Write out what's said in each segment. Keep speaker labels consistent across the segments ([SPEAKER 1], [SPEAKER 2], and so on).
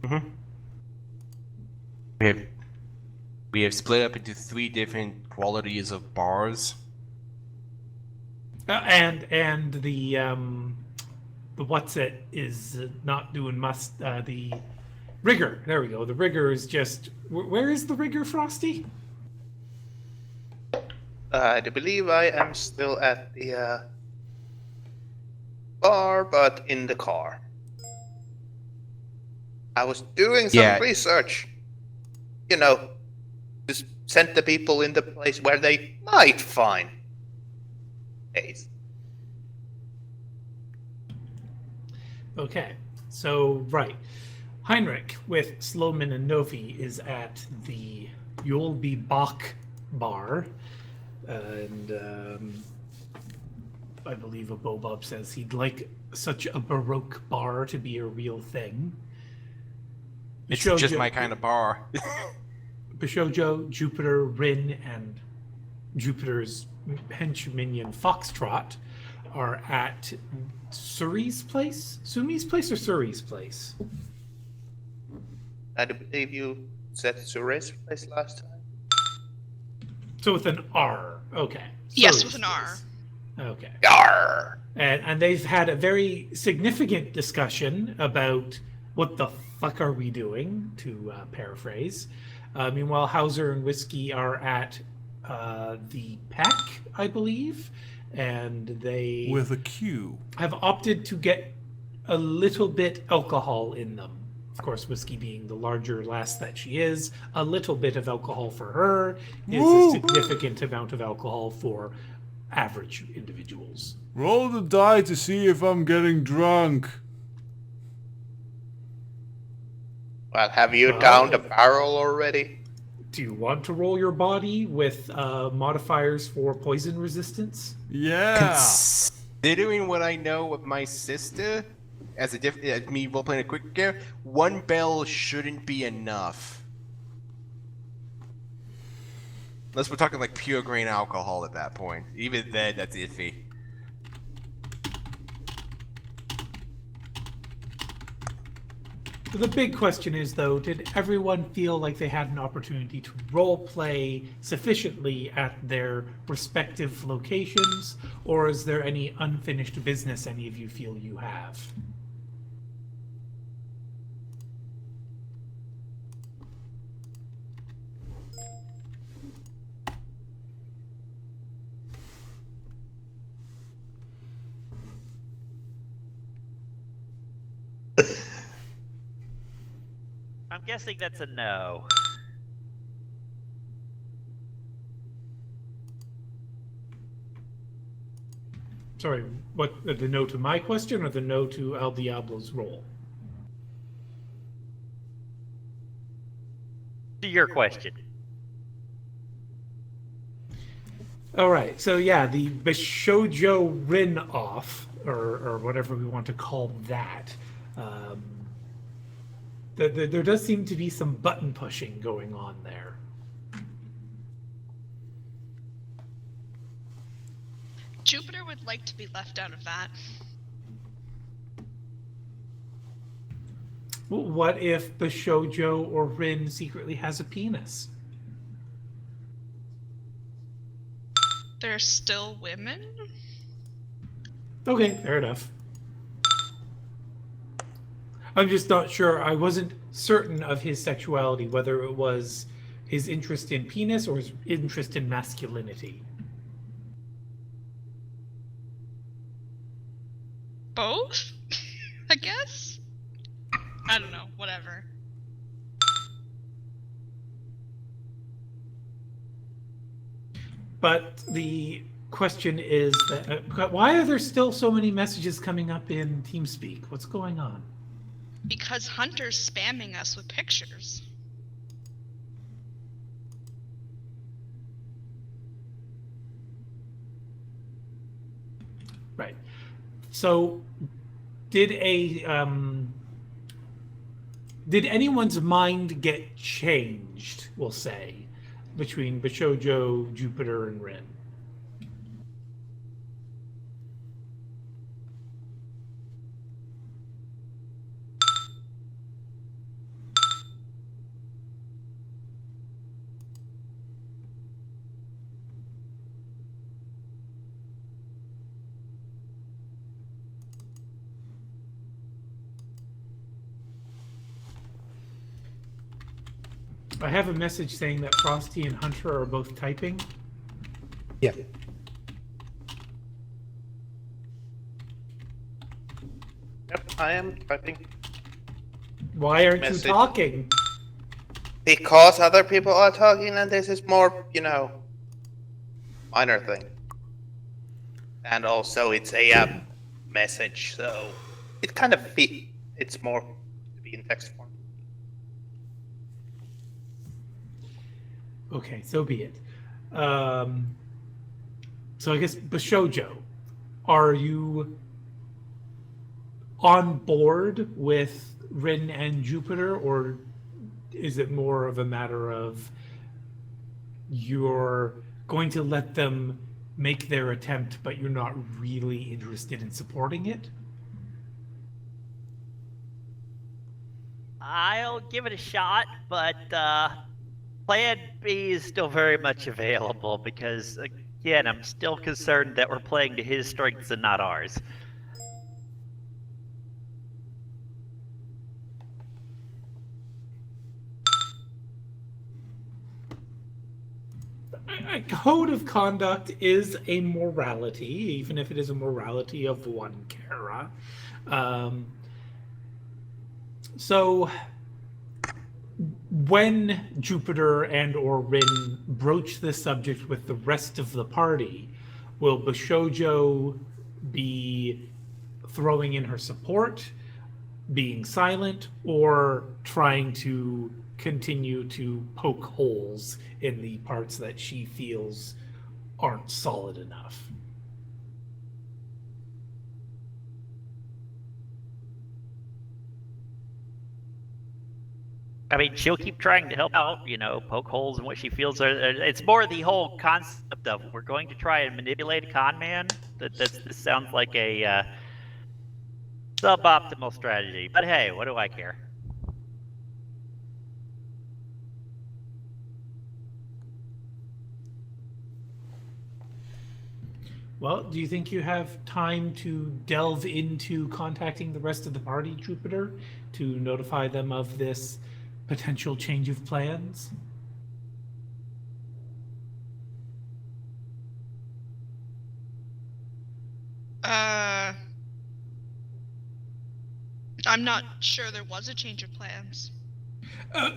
[SPEAKER 1] Mm-hmm. We have we have split up into 3 different qualities of bars.
[SPEAKER 2] And the what's it is not doing must the rigger. There we go. The rigger is just where is the rigger, Frosty?
[SPEAKER 3] I do believe I am still at the bar, but in the car. I was doing some research. You know, just send the people in the place where they might find Ace.
[SPEAKER 2] Okay, so right, Heinrich with Sloman and Novi is at the You'll Be Bach bar, and I believe a Bobob says he'd like such a Baroque bar to be a real thing.
[SPEAKER 1] It's just my kind of bar.
[SPEAKER 2] Bishojo, Jupiter, Rin, and Jupiter's henchminion Foxtrot are at Suri's place? Sumi's place or Suri's place?
[SPEAKER 3] I do believe you said Sure's place last time.
[SPEAKER 2] So with an R. Okay.
[SPEAKER 4] Yes,
[SPEAKER 2] Suri's
[SPEAKER 4] with an R.
[SPEAKER 2] place. Okay.
[SPEAKER 3] Yarr!
[SPEAKER 2] And they've had a very significant discussion about what the fuck are we doing, to paraphrase. Meanwhile, Hauser and Whiskey are at the Peck, I believe, and they
[SPEAKER 5] with a Q
[SPEAKER 2] have opted to get a little bit alcohol in them. Of course, Whiskey being the larger lass that she is, a little bit of alcohol for her is a significant amount of alcohol for average individuals.
[SPEAKER 5] Roll the die to see if I'm getting drunk.
[SPEAKER 3] Well, have you downed a barrel already?
[SPEAKER 2] Do you want to roll your body with modifiers for poison resistance?
[SPEAKER 5] Yeah.
[SPEAKER 1] Considering what I know of my sister, as me role playing a quick care, 1 bell shouldn't be enough. Unless we're talking like pure grain alcohol at that point. Even then, that's iffy.
[SPEAKER 2] The big question is, though, did everyone feel like they had an opportunity to role play sufficiently at their respective locations, or is there any unfinished business any of you feel you have?
[SPEAKER 6] I'm guessing that's a no.
[SPEAKER 2] Sorry, what, the no to my question or the no to El Diablo's role?
[SPEAKER 6] To your question.
[SPEAKER 2] All right, so yeah, the Bishojo Rin off, or whatever we want to call that. There does seem to be some button pushing going on there.
[SPEAKER 4] Jupiter would like to be left out of that.
[SPEAKER 2] Well, what if Bishojo or Rin secretly has a penis?
[SPEAKER 4] They're still women?
[SPEAKER 2] Okay, fair enough. I'm just not sure. I wasn't certain of his sexuality, whether it was his interest in penis or his interest in masculinity.
[SPEAKER 4] Both? I guess? I don't know, whatever.
[SPEAKER 2] But the question is that why are there still so many messages coming up in TeamSpeak? What's going on?
[SPEAKER 4] Because Hunter's spamming us with pictures.
[SPEAKER 2] Right. So, did anyone's mind get changed, we'll say, between Bishojo, Jupiter, and Rin? I have a message saying that Frosty and Hunter are both typing.
[SPEAKER 7] Yeah.
[SPEAKER 3] Yep, I am typing.
[SPEAKER 2] Why aren't
[SPEAKER 3] Message.
[SPEAKER 2] you talking?
[SPEAKER 3] Because other people are talking, and this is more, minor thing. And also, it's a message, so it kind of it's more to be in text form.
[SPEAKER 2] Okay, so be it. So I guess Bashojo, are you on board with Rin and Jupiter, or is it more of a matter of you're going to let them make their attempt, but you're not really interested in supporting it?
[SPEAKER 6] I'll give it a shot, but Plan B is still very much available because, again, I'm still concerned that we're playing to his strengths and not ours.
[SPEAKER 2] A code of conduct is a morality, even if it is a morality of one Kara. So when Jupiter and or Rin broach this subject with the rest of the party, will Bashojo be throwing in her support, being silent, or trying to continue to poke holes in the parts that she feels aren't solid enough?
[SPEAKER 6] I mean, she'll keep trying to help out, poke holes in what she feels are. It's more the whole concept of we're going to try and manipulate a con man. This sounds like a suboptimal strategy. But hey, what do I care?
[SPEAKER 2] Well, do you think you have time to delve into contacting the rest of the party, Jupiter, to notify them of this potential change of plans?
[SPEAKER 4] I'm not sure there was a change of plans.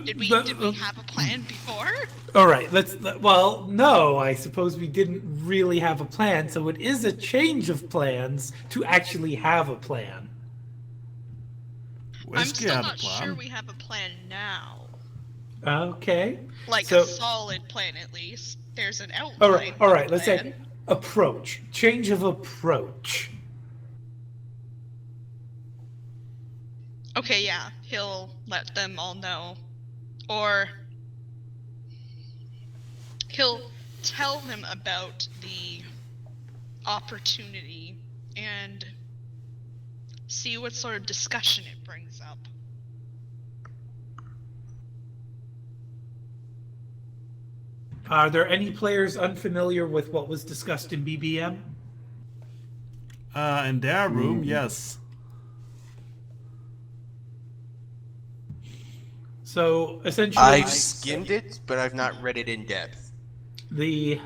[SPEAKER 4] Did we have a plan before?
[SPEAKER 2] All right, well, no, I suppose we didn't really have a plan, so it is a change of plans to actually have a plan.
[SPEAKER 4] I'm
[SPEAKER 5] Whiskey
[SPEAKER 4] still
[SPEAKER 5] had a
[SPEAKER 4] not
[SPEAKER 5] plan.
[SPEAKER 4] sure we have a plan now.
[SPEAKER 2] Okay.
[SPEAKER 4] Like
[SPEAKER 2] So-
[SPEAKER 4] a solid plan, at least. There's an outline.
[SPEAKER 2] All
[SPEAKER 4] of
[SPEAKER 2] right,
[SPEAKER 4] a
[SPEAKER 2] let's
[SPEAKER 4] plan.
[SPEAKER 2] say approach. Change of approach.
[SPEAKER 4] Okay, yeah, he'll let them all know. Or he'll tell them about the opportunity and see what sort of discussion it brings up.
[SPEAKER 2] Are there any players unfamiliar with what was discussed in BBM?
[SPEAKER 5] In their room, yes.
[SPEAKER 2] So essentially,
[SPEAKER 1] I've skimmed it, but I've not read it in depth.
[SPEAKER 2] the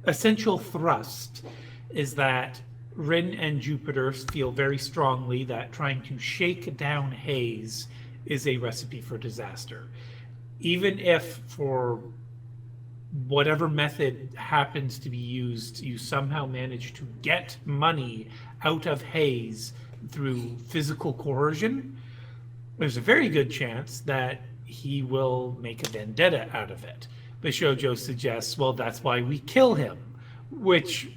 [SPEAKER 2] essential thrust is that Rin and Jupiter feel very strongly that trying to shake down Haze is a recipe for disaster. Even if, for whatever method happens to be used, you somehow manage to get money out of Haze through physical coercion, there's a very good chance that he will make a vendetta out of it. Bishojo suggests, well, that's why we kill him, which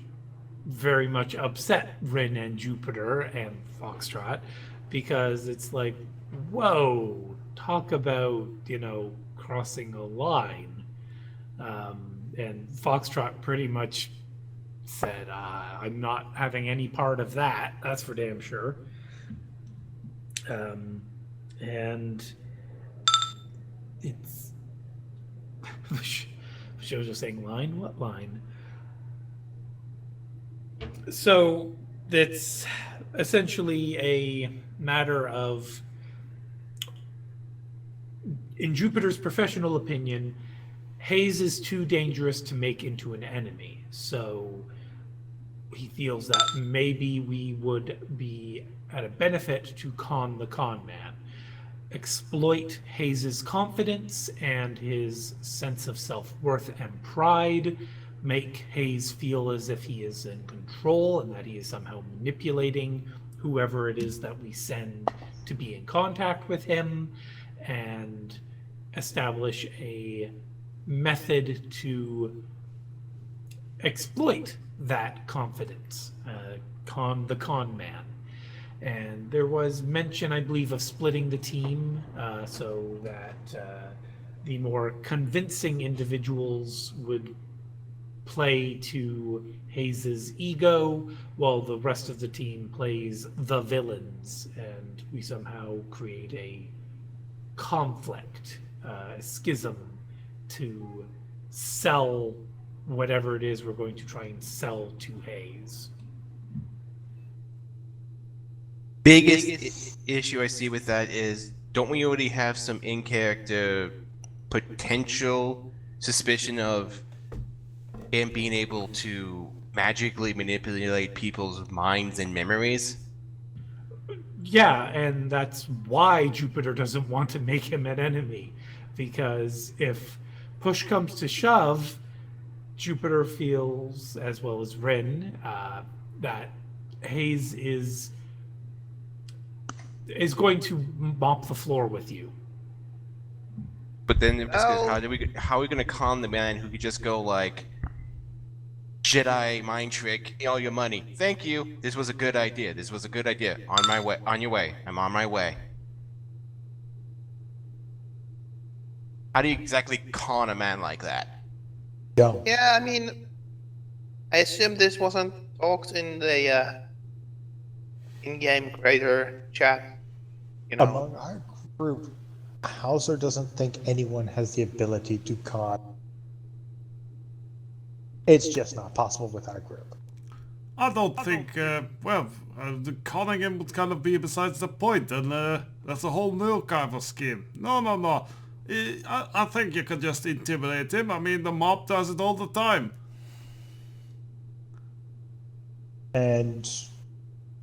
[SPEAKER 2] very much upset Rin and Jupiter and Foxtrot, because it's like, whoa, talk about, crossing a line. And Foxtrot pretty much said, I'm not having any part of that, that's for damn sure. And it's Shows saying line? What line? So it's essentially a matter of in Jupiter's professional opinion, Hayes is too dangerous to make into an enemy. So he feels that maybe we would be at a benefit to con the con man. Exploit Hayes's confidence and his sense of self-worth and pride, make Hayes feel as if he is in control and that he is somehow manipulating whoever it is that we send to be in contact with him, and establish a method to exploit that confidence, the con man. And there was mention, I believe, of splitting the team so that the more convincing individuals would play to Hayes's ego, while the rest of the team plays the villains, and we somehow create a conflict, a schism, to sell whatever it is we're going to try and sell to Hayes.
[SPEAKER 1] Biggest issue I see with that is, don't we already have some in-character potential suspicion of him being able to magically manipulate people's minds and memories?
[SPEAKER 2] Yeah, and that's why Jupiter doesn't want to make him an enemy, because if push comes to shove, Jupiter feels, as well as Rin, that Hayes is going to mop the floor with you.
[SPEAKER 1] But then, how are we going to con the man who could just go like, Jedi mind trick, all your money. Thank you. This was a good idea. This was a good idea. On my way. On your way. I'm on my way. How do you exactly con a man like that?
[SPEAKER 3] Yeah, I mean, I assume this wasn't talked in the in-game creator chat. You know,
[SPEAKER 7] among our group, Hauser doesn't think anyone has the ability to con. It's just not possible with our group.
[SPEAKER 5] I don't think, the conning him would kind of be besides the point, and that's a whole new kind of scheme. No. I think you could just intimidate him. I mean, the mob does it all the time.
[SPEAKER 7] And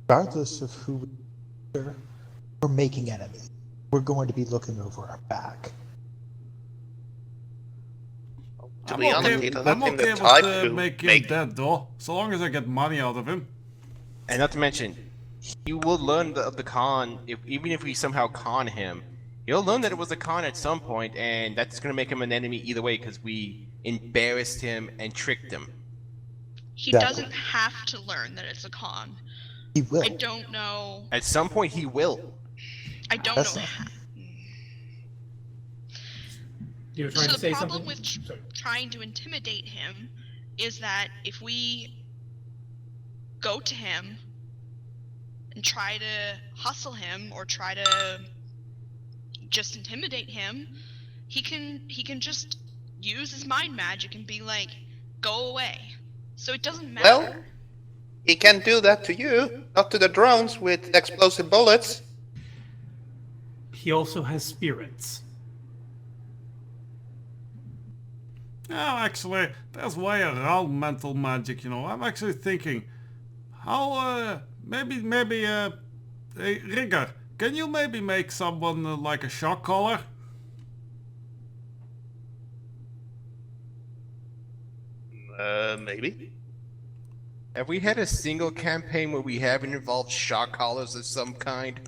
[SPEAKER 7] regardless of who we're making enemies, we're going to be looking over our back.
[SPEAKER 3] to be honest, he doesn't
[SPEAKER 5] I'm
[SPEAKER 3] seem
[SPEAKER 5] okay
[SPEAKER 3] the type
[SPEAKER 5] with
[SPEAKER 3] to
[SPEAKER 5] making
[SPEAKER 3] make
[SPEAKER 5] him dead, though, so long as I get money out of him.
[SPEAKER 1] And not to mention, he will learn the con, even if we somehow con him. He'll learn that it was a con at some point, and that's going to make him an enemy either way, because we embarrassed him and tricked him.
[SPEAKER 4] He
[SPEAKER 7] Exactly.
[SPEAKER 4] doesn't have to learn that it's a con.
[SPEAKER 7] He will.
[SPEAKER 4] I don't know.
[SPEAKER 1] At some point, he will.
[SPEAKER 4] I don't
[SPEAKER 7] That's
[SPEAKER 4] know.
[SPEAKER 7] not-
[SPEAKER 2] You're trying
[SPEAKER 4] So
[SPEAKER 2] to
[SPEAKER 4] the
[SPEAKER 2] say
[SPEAKER 4] problem
[SPEAKER 2] something?
[SPEAKER 4] with
[SPEAKER 2] Sorry.
[SPEAKER 4] trying to intimidate him is that if we go to him and try to hustle him or try to just intimidate him, he can just use his mind magic and be like, go away. So it doesn't matter.
[SPEAKER 3] Well, he can do that to you, not to the drones with explosive bullets.
[SPEAKER 2] He also has spirits.
[SPEAKER 5] Yeah, actually, there's way around mental magic, you know. I'm actually thinking, how, maybe, hey, Rigger, can you maybe make someone like a shock collar?
[SPEAKER 3] Maybe.
[SPEAKER 1] Have we had a single campaign where we haven't involved shock collars of some kind?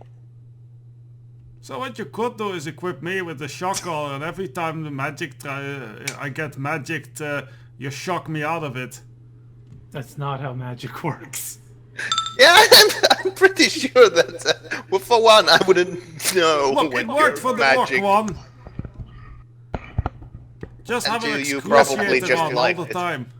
[SPEAKER 5] So what you could do is equip me with the shock collar, and every time the I get magicked, you shock me out of it.
[SPEAKER 2] That's not how magic works.
[SPEAKER 3] Yeah, I'm pretty sure that, well, for one, I wouldn't know
[SPEAKER 5] Look,
[SPEAKER 3] when
[SPEAKER 5] it worked
[SPEAKER 3] you're
[SPEAKER 5] for the
[SPEAKER 3] magic.
[SPEAKER 5] orc one. Just have
[SPEAKER 3] And
[SPEAKER 5] it
[SPEAKER 3] you probably
[SPEAKER 5] excruciated
[SPEAKER 3] just
[SPEAKER 5] on all
[SPEAKER 3] like
[SPEAKER 5] the
[SPEAKER 3] it.
[SPEAKER 5] time.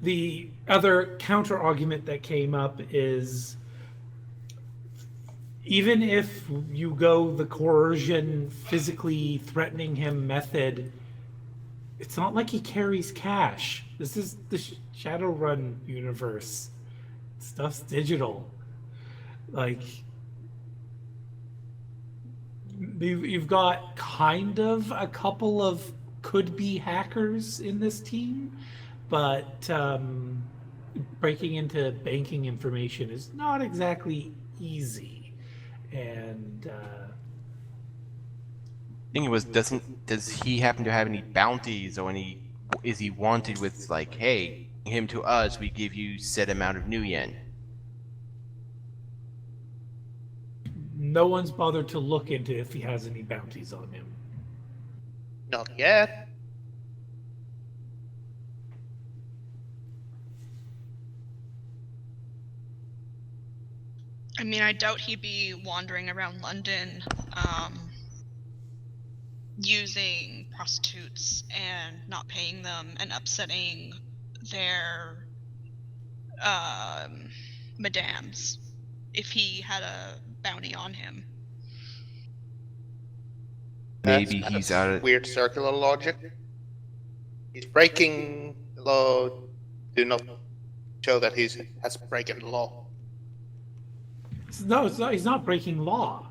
[SPEAKER 2] The other counter argument that came up is, even if you go the coercion, physically threatening him method, it's not like he carries cash. This is the Shadowrun universe. Stuff's digital. Like, you've got kind of a couple of could-be hackers in this team, but breaking into banking information is not exactly easy. And
[SPEAKER 1] Thing was, does he happen to have any bounties or is he wanted with like, hey, him to us, we give you set amount of new yen?
[SPEAKER 2] no one's bothered to look into if he has any bounties on him.
[SPEAKER 3] Not yet.
[SPEAKER 4] I mean, I doubt he'd be wandering around London, using prostitutes and not paying them and upsetting their, madams if he had a bounty on him.
[SPEAKER 1] Maybe
[SPEAKER 3] That's
[SPEAKER 1] he's
[SPEAKER 3] kind
[SPEAKER 1] out
[SPEAKER 3] of
[SPEAKER 1] of.
[SPEAKER 3] weird circular logic. He's breaking the law. Do not show that has broken the law.
[SPEAKER 2] No, it's not. He's not breaking law.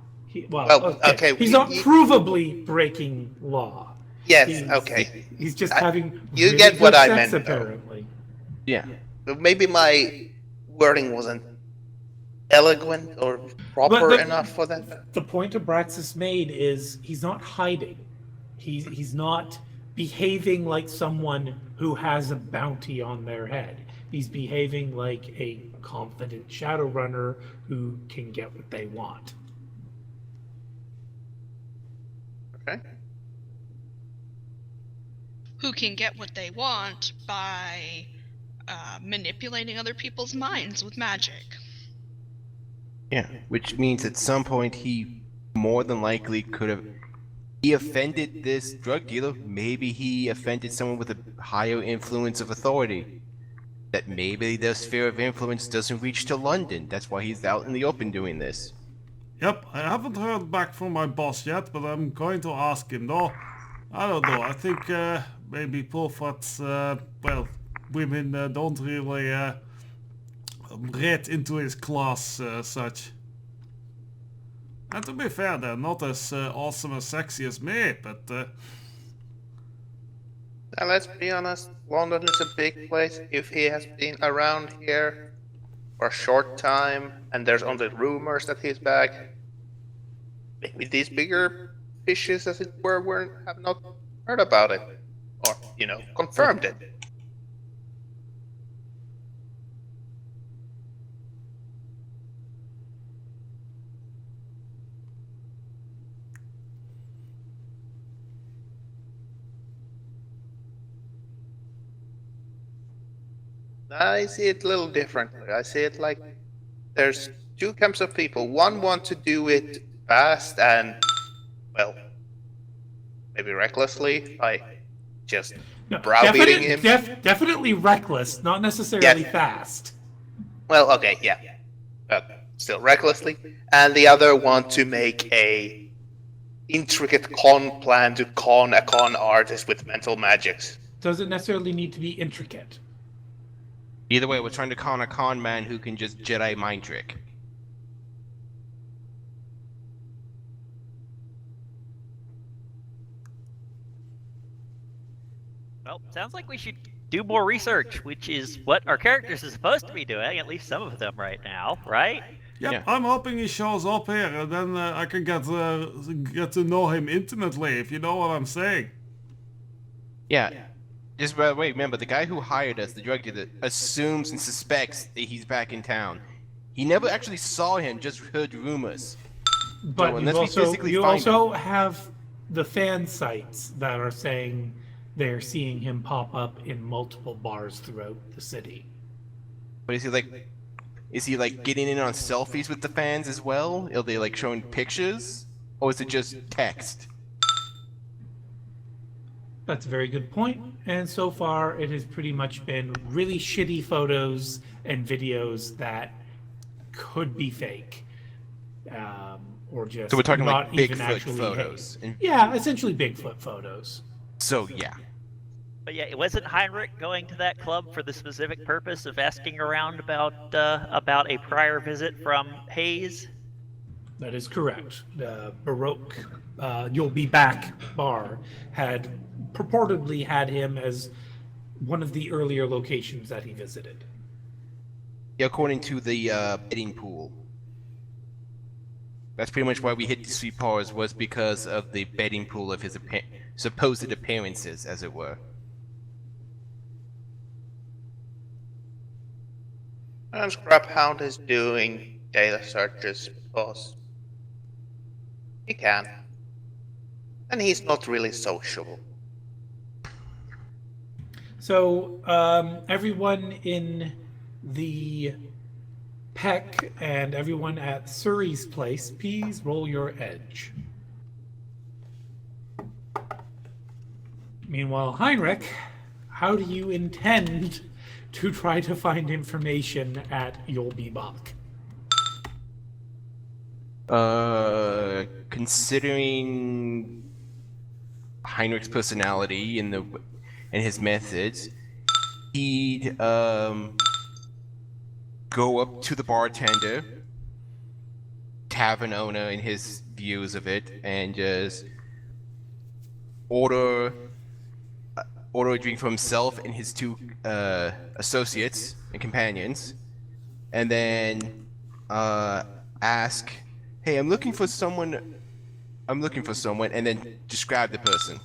[SPEAKER 3] Well, okay,
[SPEAKER 2] He's not provably breaking law.
[SPEAKER 3] Yes, okay.
[SPEAKER 2] He's just having.
[SPEAKER 3] You
[SPEAKER 2] really
[SPEAKER 3] get what
[SPEAKER 2] good
[SPEAKER 3] I
[SPEAKER 2] sex,
[SPEAKER 3] meant, though.
[SPEAKER 2] apparently.
[SPEAKER 1] Yeah.
[SPEAKER 3] But maybe my wording wasn't eloquent or proper enough for that.
[SPEAKER 2] The point Abraxas made is he's not hiding. He's not behaving like someone who has a bounty on their head. He's behaving like a confident Shadowrunner who can get what they want.
[SPEAKER 3] Okay.
[SPEAKER 4] Who can get what they want by manipulating other people's minds with magic.
[SPEAKER 1] Yeah, which means at some point he more than likely could have. He offended this drug dealer. Maybe he offended someone with a higher influence of authority. That maybe their sphere of influence doesn't reach to London. That's why he's out in the open doing this.
[SPEAKER 5] Yep, I haven't heard back from my boss yet, but I'm going to ask him though. I don't know, I think maybe Pulfat's, well, women don't really read into his class such. And to be fair, they're not as awesome or sexy as me, but...
[SPEAKER 3] Now let's be honest, London is a big place. If he has been around here for a short time, and there's only rumors that he's back, maybe these bigger fishes, as it were, have not heard about it. Or, confirmed it. I see it a little differently. I see it like there's two camps of people. One want to do it fast and, well, maybe recklessly by just browbeating him.
[SPEAKER 2] Definitely reckless, not necessarily fast.
[SPEAKER 3] Well, okay, yeah. But still recklessly. And the other want to make a intricate con plan to con a con artist with mental magics.
[SPEAKER 2] Doesn't necessarily need to be intricate.
[SPEAKER 1] Either way, we're trying to con a con man who can just Jedi mind trick.
[SPEAKER 6] Well, sounds like we should do more research, which is what our characters are supposed to be doing, at least some of them right now, right?
[SPEAKER 5] Yep,
[SPEAKER 1] Yeah.
[SPEAKER 5] I'm hoping he shows up here, and then I can get to know him intimately, if you know what I'm saying.
[SPEAKER 1] Yeah. Just by the way, remember, the guy who hired us, the drug dealer, assumes and suspects that he's back in town. He never actually saw him, just heard rumors.
[SPEAKER 2] But
[SPEAKER 1] unless we physically
[SPEAKER 2] you
[SPEAKER 1] find
[SPEAKER 2] also have the fan sites that are saying they're seeing him pop up in multiple bars throughout the city.
[SPEAKER 1] But is he like getting in on selfies with the fans as well? Are they like showing pictures? Or is it just text?
[SPEAKER 2] That's a very good point. And so far, it has pretty much been really shitty photos and videos that could be fake. Or just
[SPEAKER 1] So we're talking
[SPEAKER 2] not
[SPEAKER 1] like
[SPEAKER 2] even
[SPEAKER 1] Bigfoot
[SPEAKER 2] actually
[SPEAKER 1] photos.
[SPEAKER 2] Yeah, essentially Bigfoot photos.
[SPEAKER 1] So yeah.
[SPEAKER 6] But yeah, wasn't Heinrich going to that club for the specific purpose of asking around about a prior visit from Hayes?
[SPEAKER 2] That is correct. The Baroque You'll Be Back bar had purportedly had him as one of the earlier locations that he visited.
[SPEAKER 1] Yeah, according to the betting pool. That's pretty much why we hit the 3 bars, was because of the betting pool of his supposed appearances, as it were.
[SPEAKER 3] And Scraphound is doing data searches because he can. And he's not really sociable.
[SPEAKER 2] So, everyone in the Peck and everyone at Surrey's place, please roll your edge. Meanwhile, Heinrich, how do you intend to try to find information at You'll Be Back?
[SPEAKER 1] Considering Heinrich's personality and his methods, he'd go up to the bartender, tavern owner in his views of it, and just order a drink for himself and his 2 associates and companions, and then ask, "Hey, I'm looking for someone," and then describe the person.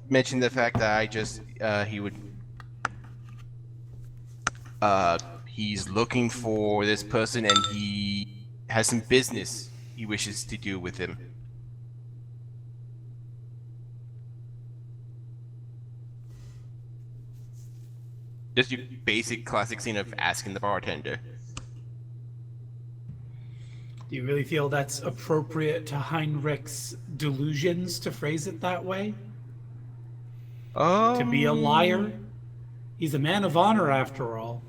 [SPEAKER 1] Mention the fact that he's looking for this person and he has some business he wishes to do with him. Just your basic classic scene of asking the bartender.
[SPEAKER 2] Do you really feel that's appropriate to Heinrich's delusions to phrase it that way? To be a liar? He's a man of honor, after all.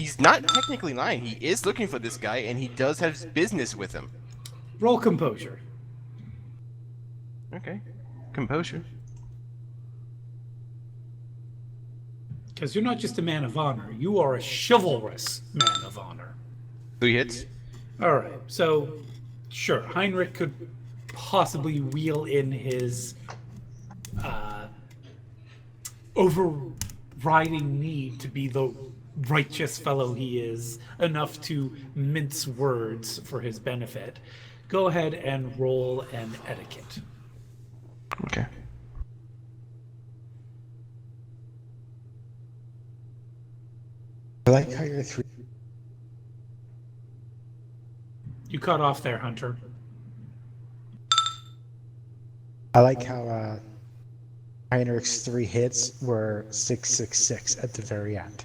[SPEAKER 1] He's not technically lying. He is looking for this guy, and he does have business with him.
[SPEAKER 2] Roll composure.
[SPEAKER 1] Okay. Composure.
[SPEAKER 2] Because you're not just a man of honor, you are a chivalrous man of honor.
[SPEAKER 1] 3 hits.
[SPEAKER 2] All right, so sure, Heinrich could possibly reel in his overriding need to be the righteous fellow he is, enough to mince words for his benefit. Go ahead and roll an etiquette.
[SPEAKER 1] Okay.
[SPEAKER 7] I like how you're 3.
[SPEAKER 2] You cut off there, Hunter.
[SPEAKER 7] I like how Heinrich's 3 hits were 666 at the very end.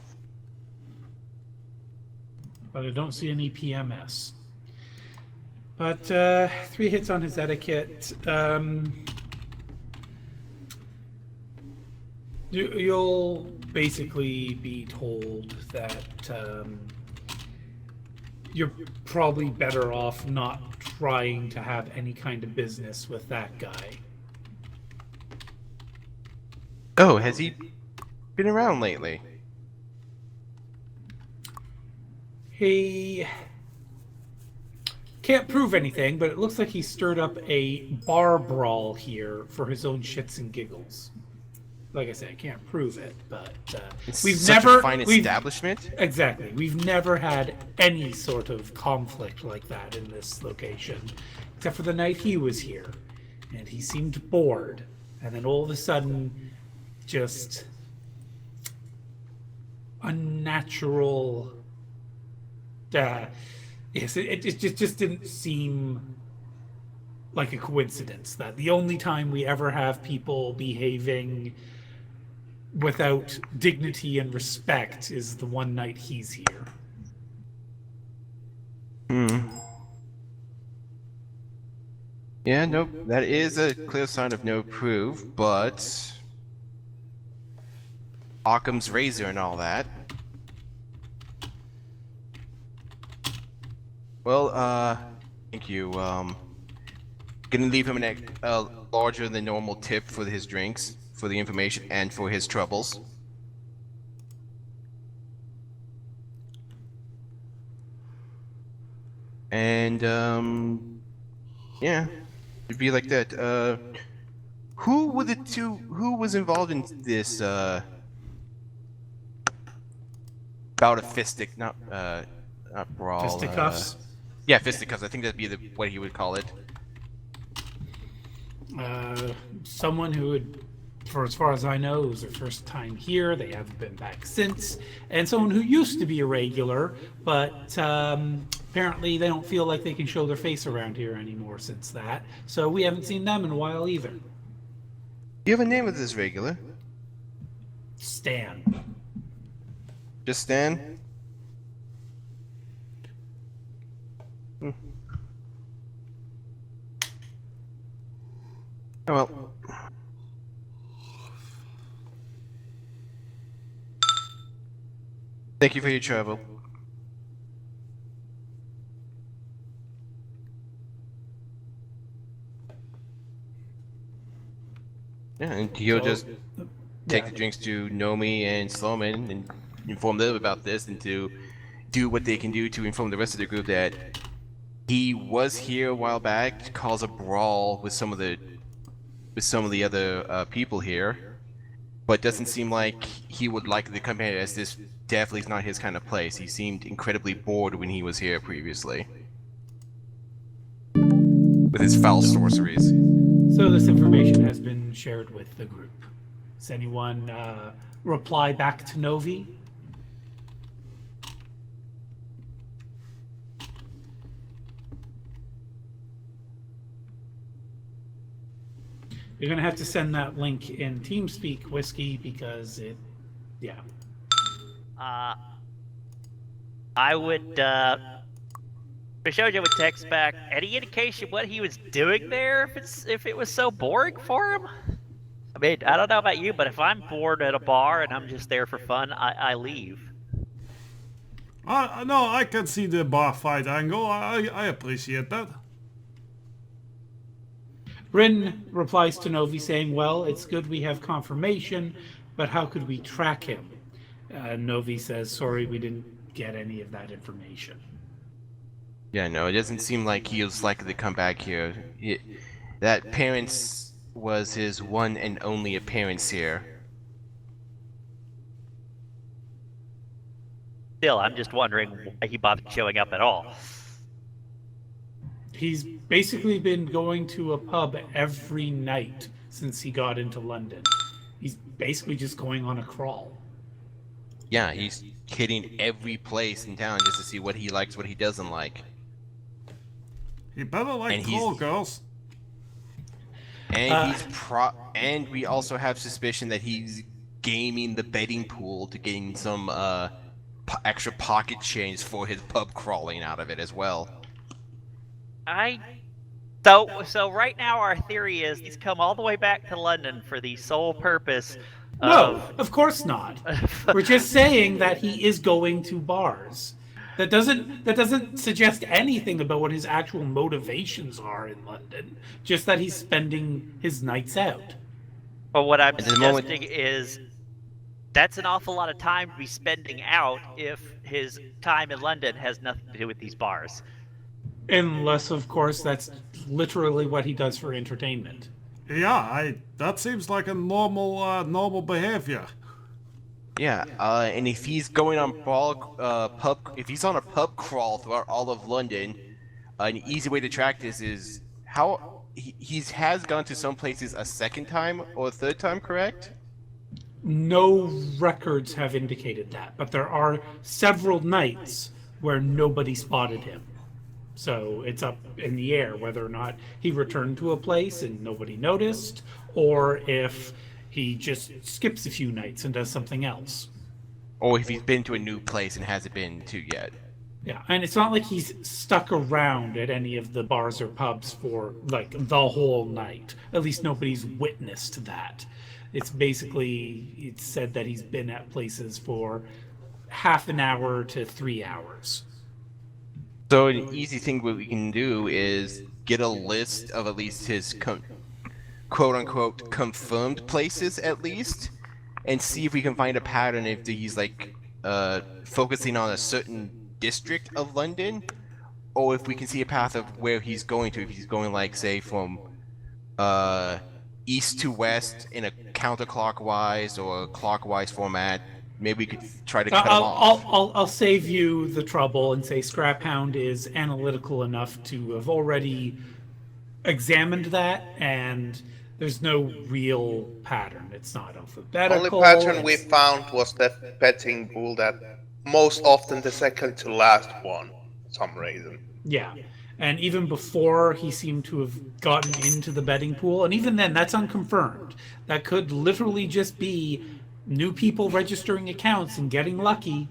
[SPEAKER 2] But I don't see any PMS. But 3 hits on his etiquette. You'll basically be told that you're probably better off not trying to have any kind of business with that guy.
[SPEAKER 1] Oh, has he been around lately?
[SPEAKER 2] He can't prove anything, but it looks like he stirred up a bar brawl here for his own shits and giggles. Like I said, I can't prove it, but we've
[SPEAKER 1] Such
[SPEAKER 2] never
[SPEAKER 1] a fine establishment.
[SPEAKER 2] Exactly. We've never had any sort of conflict like that in this location, except for the night he was here, and he seemed bored, and then all of a sudden, just unnatural. Yes, it just didn't seem like a coincidence that the only time we ever have people behaving without dignity and respect is the one night he's here.
[SPEAKER 1] Yeah, nope. That is a clear sign of no proof, but Occam's razor and all that. Well, thank you. Gonna leave him a larger than normal tip for his drinks, for the information, and for his troubles. And yeah, it'd be like that. Who were the two? Who was involved in this bout of fistic? Not brawl.
[SPEAKER 2] Fisticuffs.
[SPEAKER 1] Yeah, fisticuffs. I think that'd be what he would call it.
[SPEAKER 2] Someone who would, for as far as I know, it was their first time here. They haven't been back since. And someone who used to be a regular, but apparently they don't feel like they can show their face around here anymore since that. So we haven't seen them in a while either.
[SPEAKER 1] You have a name of this regular?
[SPEAKER 2] Stan.
[SPEAKER 1] Just Stan? Oh well. Thank you for your trouble. Yeah, and he'll just take the drinks to Nomi and Sloman and inform them about this, and to do what they can do to inform the rest of the group that he was here a while back to cause a brawl with some of the other people here, but doesn't seem like he would like the company, as this definitely is not his kind of place. He seemed incredibly bored when he was here previously with his foul sorceries.
[SPEAKER 2] So this information has been shared with the group. Does anyone reply back to Novi? You're going to have to send that link in TeamSpeak, Whiskey, because it, yeah.
[SPEAKER 6] I would, Bishoja would text back, any indication what he was doing there if it was so boring for him? I mean, I don't know about you, but if I'm bored at a bar and I'm just there for fun, I leave.
[SPEAKER 5] No, I can see the bar fight angle. I appreciate that.
[SPEAKER 2] Rin replies to Novi saying, well, it's good we have confirmation, but how could we track him? Novi says, sorry, we didn't get any of that information.
[SPEAKER 1] Yeah, no, it doesn't seem like he was likely to come back here. That appearance was his one and only appearance here.
[SPEAKER 6] Still, I'm just wondering why he bothered showing up at all.
[SPEAKER 2] He's basically been going to a pub every night since he got into London. He's basically just going on a crawl.
[SPEAKER 1] Yeah, he's hitting every place in town just to see what he likes, what he doesn't like.
[SPEAKER 5] He better like tall girls.
[SPEAKER 1] And and we also have suspicion that he's gaming the betting pool to gain some extra pocket change for his pub crawling out of it as well.
[SPEAKER 6] So right now our theory is he's come all the way back to London for the sole purpose
[SPEAKER 2] No, of course not. We're just saying that he is going to bars. That doesn't suggest anything about what his actual motivations are in London. Just that he's spending his nights out.
[SPEAKER 6] But what I'm suggesting is that's an awful lot of time to be spending out if his time in London has nothing to do with these bars.
[SPEAKER 2] Unless, of course, that's literally what he does for entertainment.
[SPEAKER 5] Yeah, that seems like a normal behavior.
[SPEAKER 1] Yeah, and if he's going on if he's on a pub crawl throughout all of London, an easy way to track this is how he has gone to some places a second time or a third time, correct?
[SPEAKER 2] No records have indicated that, but there are several nights where nobody spotted him. So it's up in the air whether or not he returned to a place and nobody noticed, or if he just skips a few nights and does something else.
[SPEAKER 1] Or if he's been to a new place and hasn't been to yet.
[SPEAKER 2] Yeah, and it's not like he's stuck around at any of the bars or pubs for, like, the whole night. At least nobody's witnessed that. It's said that he's been at places for half an hour to 3 hours.
[SPEAKER 1] So an easy thing what we can do is get a list of at least his quote-unquote confirmed places at least, and see if we can find a pattern if he's like focusing on a certain district of London, or if we can see a path of where he's going to, if he's going like say from east to west in a counterclockwise or clockwise format. Maybe we could try to cut him off.
[SPEAKER 2] I'll save you the trouble and say Scrap Hound is analytical enough to have already examined that, and there's no real pattern. It's not alphabetical.
[SPEAKER 3] Only pattern we found was that betting pool, that most often the second to last one, for some reason.
[SPEAKER 2] Yeah. And even before, he seemed to have gotten into the betting pool. And even then, that's unconfirmed. That could literally just be new people registering accounts and getting lucky.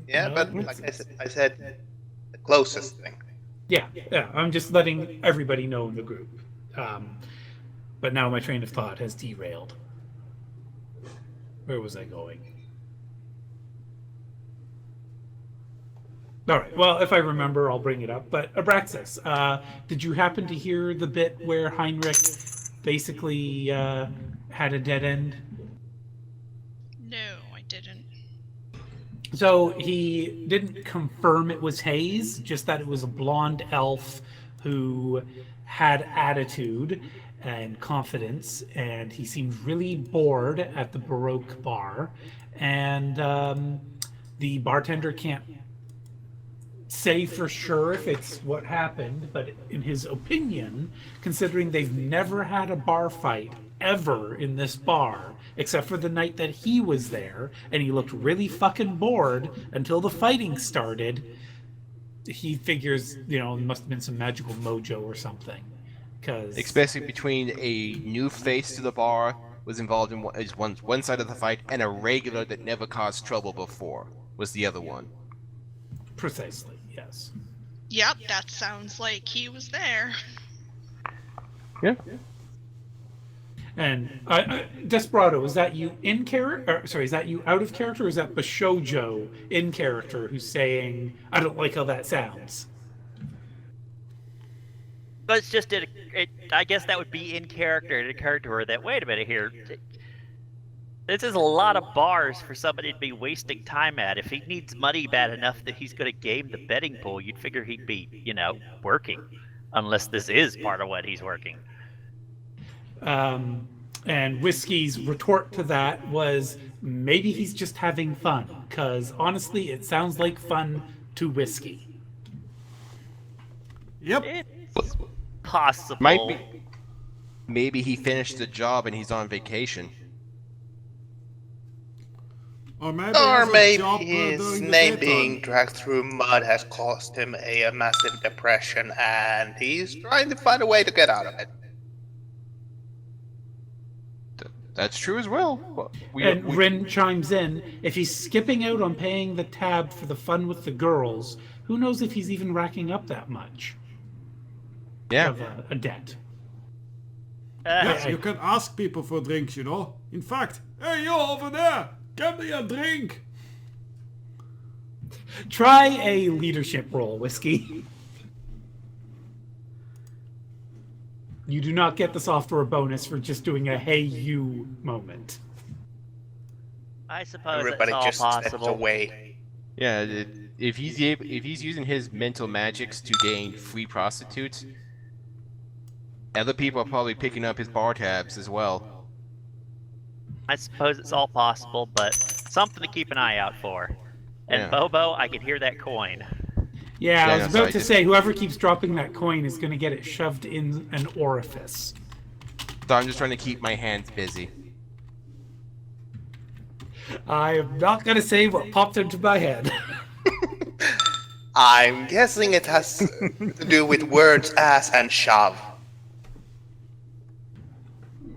[SPEAKER 3] Yeah, but like I said, the closest thing.
[SPEAKER 2] Yeah. I'm just letting everybody know in the group. But now my train of thought has derailed. Where was I going? All right. Well, if I remember, I'll bring it up. But Abraxas, did you happen to hear the bit where Heinrich basically had a dead end?
[SPEAKER 4] No, I didn't.
[SPEAKER 2] So he didn't confirm it was Hayes, just that it was a blonde elf who had attitude and confidence, and he seemed really bored at the Baroque bar. And the bartender can't say for sure if it's what happened, but in his opinion, considering they've never had a bar fight ever in this bar, except for the night that he was there, and he looked really fucking bored until the fighting started, he figures, there must have been some magical mojo or something. Because
[SPEAKER 1] especially between a new face to the bar was involved in one side of the fight, and a regular that never caused trouble before was the other one.
[SPEAKER 2] Precisely, yes.
[SPEAKER 4] Yep, that sounds like he was there.
[SPEAKER 1] Yeah.
[SPEAKER 2] And Desperado, is that you in character? Sorry, is that you out of character, or is that Bashojo in character who's saying, "I don't like how that sounds"?
[SPEAKER 6] But it's just I guess that would be in character, in a character where that. Wait a minute here. This is a lot of bars for somebody to be wasting time at. If he needs money bad enough that he's going to game the betting pool, you'd figure he'd be, working. Unless this is part of what he's working.
[SPEAKER 2] And Whiskey's retort to that was, maybe he's just having fun. Because honestly, it sounds like fun to Whiskey.
[SPEAKER 5] Yep.
[SPEAKER 6] It's possible.
[SPEAKER 1] Might be. Maybe he finished the job and he's on vacation.
[SPEAKER 5] Or
[SPEAKER 3] Maybe his name being dragged through mud has caused him a massive depression, and he's trying to find a way to get out of it.
[SPEAKER 1] That's true as well.
[SPEAKER 2] Rin chimes in, if he's skipping out on paying the tab for the fun with the girls, who knows if he's even racking up that much of a debt.
[SPEAKER 5] Yes, you can ask people for drinks, In fact, hey, you over there, get me a drink.
[SPEAKER 2] Try a leadership role, Whiskey. You do not get the software bonus for just doing a "hey you" moment.
[SPEAKER 6] I suppose
[SPEAKER 3] Everybody
[SPEAKER 6] it's all
[SPEAKER 3] just steps
[SPEAKER 6] possible.
[SPEAKER 3] away.
[SPEAKER 1] Yeah, if he's using his mental magics to gain free prostitutes, other people are probably picking up his bar tabs as well.
[SPEAKER 6] I suppose it's all possible, but something to keep an eye out for. And
[SPEAKER 1] Yeah.
[SPEAKER 6] Bobo, I can hear that coin.
[SPEAKER 2] Yeah, I was
[SPEAKER 1] so
[SPEAKER 2] about
[SPEAKER 1] I
[SPEAKER 2] to
[SPEAKER 1] just-
[SPEAKER 2] say, whoever keeps dropping that coin is going to get it shoved in an orifice.
[SPEAKER 1] So I'm just trying to keep my hands busy.
[SPEAKER 2] I am not going to say what popped into my head.
[SPEAKER 3] I'm guessing it has to do with words ass and shove.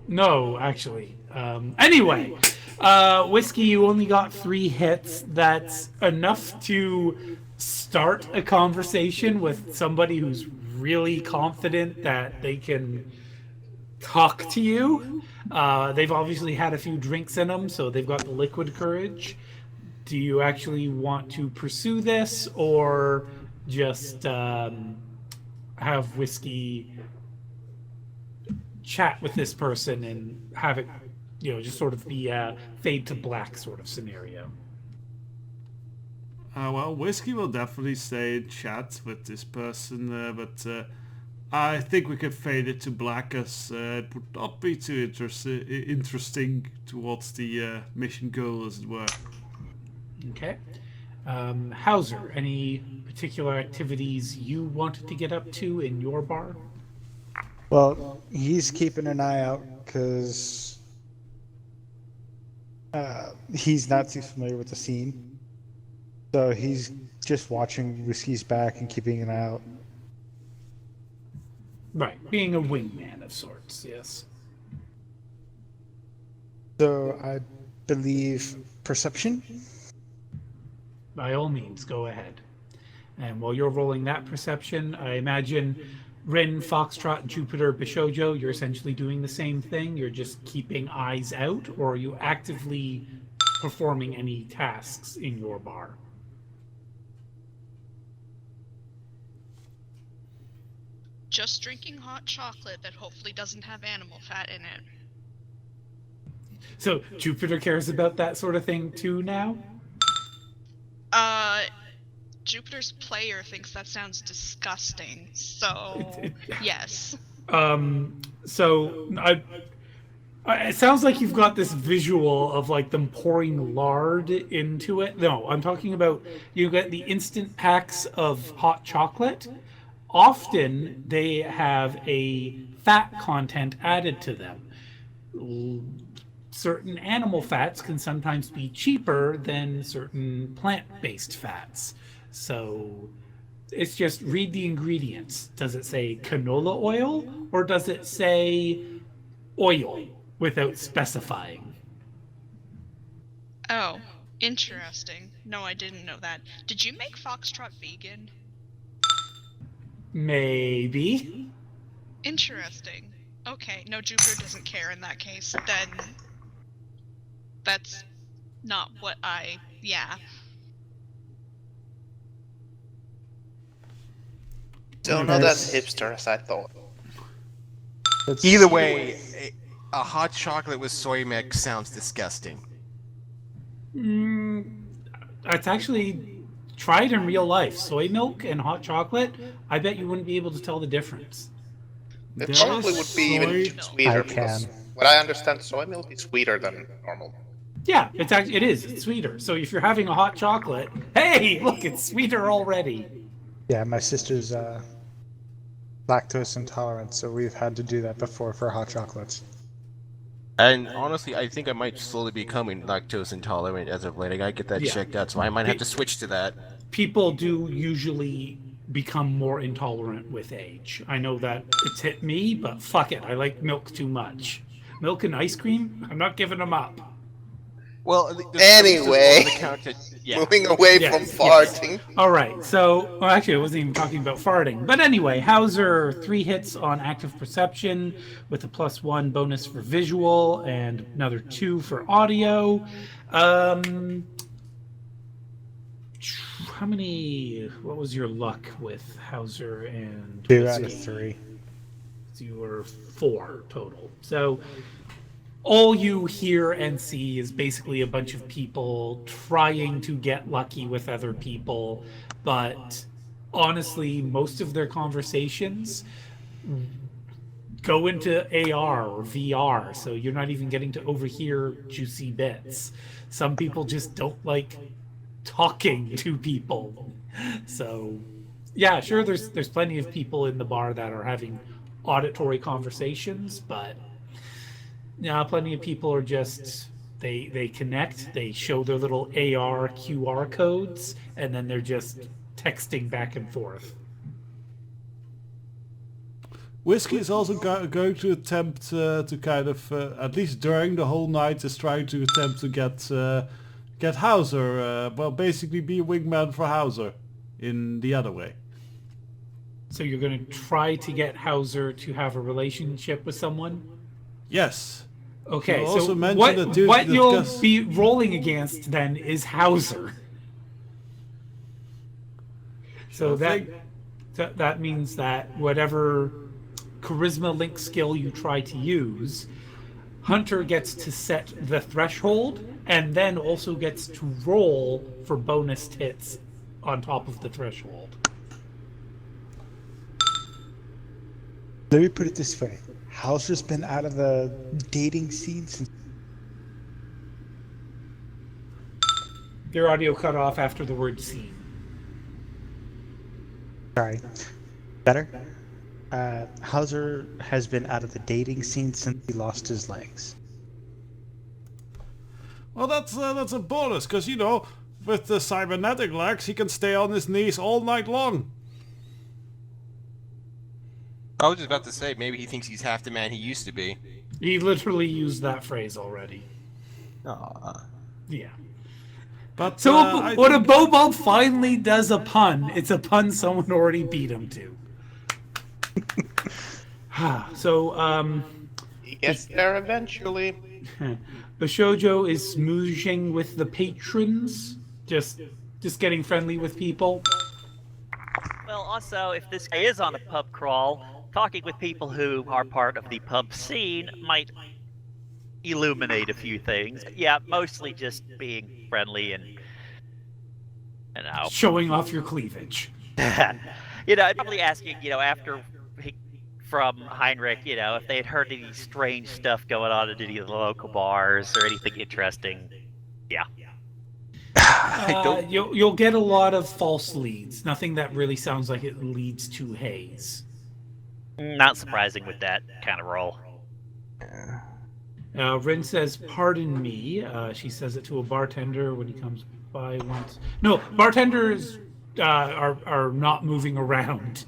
[SPEAKER 2] No, actually. Anyway, Whiskey, you only got 3 hits. That's enough to start a conversation with somebody who's really confident that they can talk to you. They've obviously had a few drinks in them, so they've got the liquid courage. Do you actually want to pursue this, or just... I have Whiskey chat with this person and have it, just sort of be a fade to black sort of scenario.
[SPEAKER 5] Well, Whiskey will definitely stay in chat with this person, but I think we could fade it to black as it would not be too interesting towards the mission goal, as it were.
[SPEAKER 2] Okay. Hauser, any particular activities you wanted to get up to in your bar?
[SPEAKER 7] Well, he's keeping an eye out because he's not too familiar with the scene. So he's just watching Whiskey's back and keeping an eye out.
[SPEAKER 2] Right, being a wingman of sorts, yes.
[SPEAKER 7] So I believe perception.
[SPEAKER 2] By all means, go ahead. And while you're rolling that perception, I imagine Rin, Foxtrot, Jupiter, Bishojo, you're essentially doing the same thing. You're just keeping eyes out, or are you actively performing any tasks in your bar?
[SPEAKER 4] Just drinking hot chocolate that hopefully doesn't have animal fat in it.
[SPEAKER 2] So Jupiter cares about that sort of thing too now?
[SPEAKER 4] Jupiter's player thinks that sounds disgusting, so yes.
[SPEAKER 2] So it sounds like you've got this visual of like them pouring lard into it. No, I'm talking about you get the instant packs of hot chocolate. Often they have a fat content added to them. Certain animal fats can sometimes be cheaper than certain plant-based fats. So it's just read the ingredients. Does it say canola oil or does it say oil without specifying?
[SPEAKER 4] Oh, interesting. No, I didn't know that. Did you make Foxtrot vegan?
[SPEAKER 2] Maybe.
[SPEAKER 4] Interesting. Okay, no, Jupiter doesn't care in that case. Then that's not what yeah.
[SPEAKER 3] Still not as hipster as I thought.
[SPEAKER 1] Either way, a hot chocolate with soy mix sounds disgusting.
[SPEAKER 2] It's actually tried in real life. Soy milk and hot chocolate, I bet you wouldn't be able to tell the difference.
[SPEAKER 3] It
[SPEAKER 5] There
[SPEAKER 3] probably
[SPEAKER 5] is
[SPEAKER 3] would be even
[SPEAKER 5] soy-
[SPEAKER 3] sweeter
[SPEAKER 7] I
[SPEAKER 3] because
[SPEAKER 7] can.
[SPEAKER 3] what I understand, soy milk is sweeter than normal.
[SPEAKER 2] Yeah, it is. It's sweeter. So if you're having a hot chocolate, hey, look, it's sweeter already.
[SPEAKER 7] Yeah, my sister's lactose intolerant, so we've had to do that before for hot chocolates.
[SPEAKER 1] And honestly, I think I might slowly becoming lactose intolerant as of late. I gotta get that
[SPEAKER 2] Yeah.
[SPEAKER 1] checked out, so I might have to switch to that.
[SPEAKER 2] People do usually become more intolerant with age. I know that it's hit me, but fuck it. I like milk too much. Milk and ice cream, I'm not giving them up.
[SPEAKER 1] Well,
[SPEAKER 3] Anyway.
[SPEAKER 1] Yeah.
[SPEAKER 3] Moving away
[SPEAKER 2] Yes,
[SPEAKER 3] from
[SPEAKER 2] yes.
[SPEAKER 3] farting.
[SPEAKER 2] All right. So, well, actually, I wasn't even talking about farting. But anyway, Hauser 3 hits on active perception with a +1 bonus for visual and another 2 for audio. How many? What was your luck with Hauser and
[SPEAKER 7] 2 out of
[SPEAKER 2] Whiskey?
[SPEAKER 7] 3.
[SPEAKER 2] So you were 4 total. So all you hear and see is basically a bunch of people trying to get lucky with other people, but honestly, most of their conversations go into AR or VR, so you're not even getting to overhear juicy bits. Some people just don't like talking to people. So yeah, sure, there's plenty of people in the bar that are having auditory conversations, but yeah, plenty of people are just they connect, they show their little AR QR codes, and then they're just texting back and forth.
[SPEAKER 5] Whiskey is also going to attempt to kind of, at least during the whole night, is trying to attempt to get Hauser, well, basically be a wingman for Hauser in the other way.
[SPEAKER 2] So you're going to try to get Hauser to have a relationship with someone?
[SPEAKER 5] Yes.
[SPEAKER 2] Okay,
[SPEAKER 5] You also
[SPEAKER 2] so
[SPEAKER 5] mentioned
[SPEAKER 2] what,
[SPEAKER 5] that dude
[SPEAKER 2] what
[SPEAKER 5] that
[SPEAKER 2] you'll
[SPEAKER 5] does-
[SPEAKER 2] be rolling against then is Hauser. So
[SPEAKER 5] I
[SPEAKER 2] that
[SPEAKER 5] think
[SPEAKER 2] That means that whatever charisma link skill you try to use, Hunter gets to set the threshold and then also gets to roll for bonus hits on top of the threshold.
[SPEAKER 7] Let me put it this way. Hauser's been out of the dating scene since...
[SPEAKER 2] Your audio cut off after the word scene.
[SPEAKER 7] Sorry. Better? Hauser has been out of the dating scene since he lost his legs.
[SPEAKER 5] Well, that's a bonus, because, you know, with the cybernetic legs, he can stay on his knees all night long.
[SPEAKER 1] I was just about to say, maybe he thinks he's half the man he used to be.
[SPEAKER 2] He literally used that phrase already.
[SPEAKER 1] Aww.
[SPEAKER 2] Yeah.
[SPEAKER 5] But
[SPEAKER 2] So
[SPEAKER 5] I
[SPEAKER 2] when a
[SPEAKER 5] think-
[SPEAKER 2] Bobob finally does a pun, it's a pun someone already beat him to. So,
[SPEAKER 3] He gets there eventually.
[SPEAKER 2] Bishojo is smooching with the patrons, just getting friendly with people.
[SPEAKER 6] Well, also, if this guy is on a pub crawl, talking with people who are part of the pub scene might illuminate a few things. Yeah, mostly just being friendly and, you know.
[SPEAKER 2] Showing off your cleavage.
[SPEAKER 6] You know, I'd probably asking, you know, after from Heinrich, you know, if they had heard any strange stuff going on at any of the local bars or anything interesting. Yeah.
[SPEAKER 2] You'll get a lot of false leads. Nothing that really sounds like it leads to Haze.
[SPEAKER 6] Not surprising with that kind of role.
[SPEAKER 2] Rin says, "Pardon me." She says it to a bartender when he comes by once. No, bartenders are not moving around.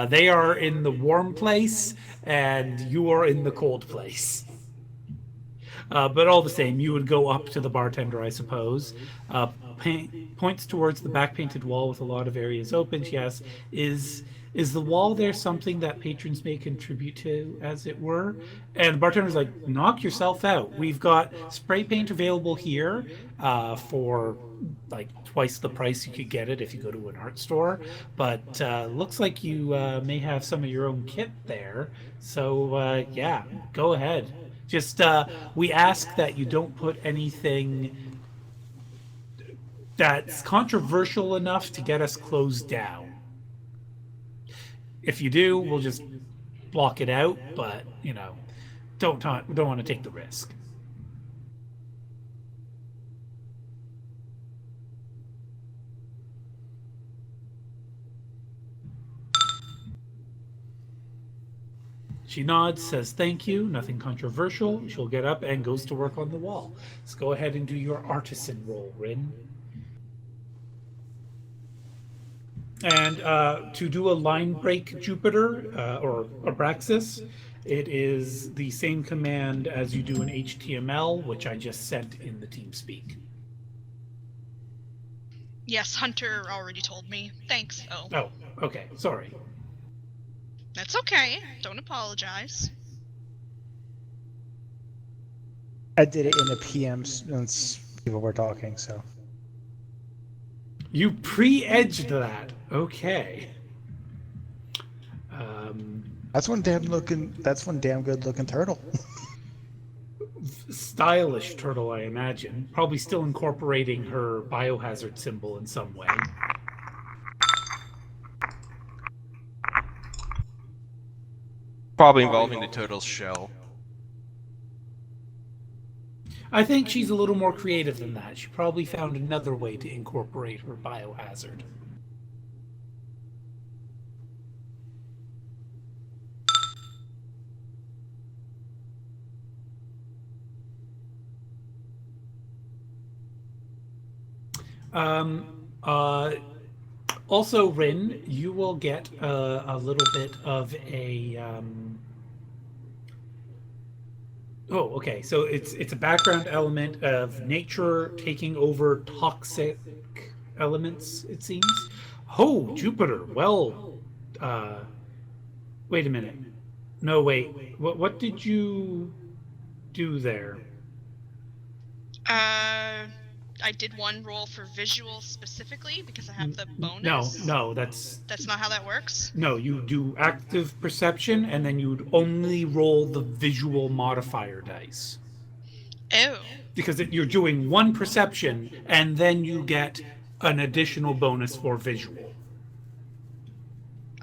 [SPEAKER 2] They are in the warm place, and you are in the cold place. But all the same, you would go up to the bartender, I suppose. Points towards the back painted wall with a lot of areas open. She asks, is the wall there something that patrons may contribute to, as it were? And the bartender's like, knock yourself out. We've got spray paint available here for like twice the price you could get it if you go to an art store. But looks like you may have some of your own kit there. So yeah, go ahead. Just we ask that you don't put anything that's controversial enough to get us closed down. If you do, we'll just block it out, but you know, don't want to take the risk. She nods, says thank you, nothing controversial. She'll get up and goes to work on the wall. Let's go ahead and do your artisan roll, Rin. And to do a line break Jupiter or Abraxas, it is the same command as you do in HTML, which I just sent in the TeamSpeak.
[SPEAKER 4] Yes, Hunter already told me. Thanks, though.
[SPEAKER 2] Oh, okay, sorry.
[SPEAKER 4] That's okay. Don't apologize.
[SPEAKER 7] I did it in the PM since people were talking, so.
[SPEAKER 2] You pre-edged that. Okay.
[SPEAKER 7] That's one damn good looking turtle.
[SPEAKER 2] Stylish turtle, I imagine. Probably still incorporating her biohazard symbol in some way.
[SPEAKER 1] Probably involving the turtle's shell.
[SPEAKER 2] I think she's a little more creative than that. She probably found another way to incorporate her biohazard. Also, Rin, you will get a little bit of a. Oh, okay. So it's a background element of nature taking over toxic elements. It seems. Oh, Jupiter. Well, wait a minute. No, wait. What did you do there?
[SPEAKER 4] I did one roll for visual specifically because I have the bonus.
[SPEAKER 2] No, that's
[SPEAKER 4] That's not how that works.
[SPEAKER 2] no. You do active perception, and then you'd only roll the visual modifier dice
[SPEAKER 4] Oh.
[SPEAKER 2] because you're doing one perception, and then you get an additional bonus for visual.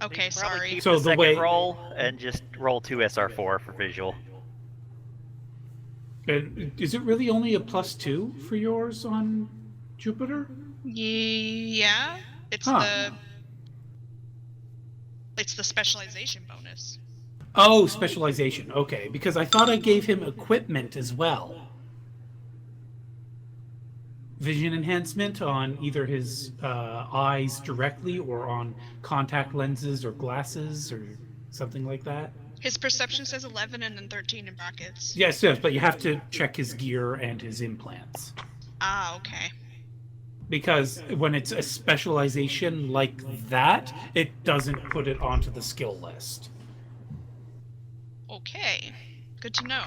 [SPEAKER 4] Okay,
[SPEAKER 6] Probably
[SPEAKER 4] sorry.
[SPEAKER 6] keep
[SPEAKER 2] So
[SPEAKER 6] the
[SPEAKER 2] the
[SPEAKER 6] second
[SPEAKER 2] way-
[SPEAKER 6] roll and just roll 2 SR4 for visual.
[SPEAKER 2] And is it really only a +2 for yours on Jupiter?
[SPEAKER 4] Yeah. It's
[SPEAKER 2] Huh.
[SPEAKER 4] the specialization bonus.
[SPEAKER 2] Oh, specialization. Okay, because I thought I gave him equipment as well. Vision enhancement on either his eyes directly or on contact lenses or glasses or something like that.
[SPEAKER 4] His perception says 11 and then 13 in brackets.
[SPEAKER 2] Yes, yes, but you have to check his gear and his implants.
[SPEAKER 4] Ah, okay.
[SPEAKER 2] Because when it's a specialization like that, it doesn't put it onto the skill list.
[SPEAKER 4] Okay. Good to know.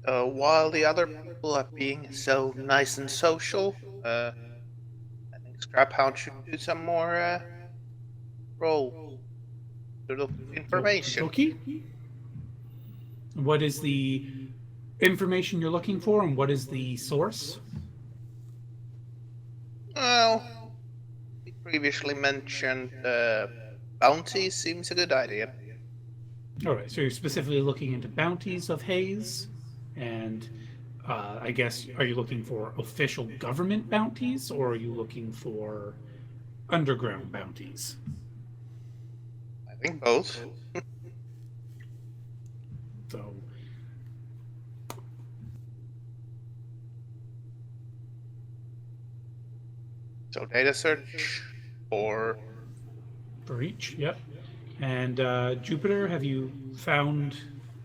[SPEAKER 3] While the other people are being so nice and social, I think Scraphound should do some more roll sort of information.
[SPEAKER 2] Okay. What is the information you're looking for, and what is the source?
[SPEAKER 3] Well, we previously mentioned bounty seems a good idea.
[SPEAKER 2] All right, so you're specifically looking into bounties of haze, and I guess, are you looking for official government bounties, or are you looking for underground bounties?
[SPEAKER 3] I think both.
[SPEAKER 2] So,
[SPEAKER 3] So data search or
[SPEAKER 2] for each, yep. And Jupiter, have you found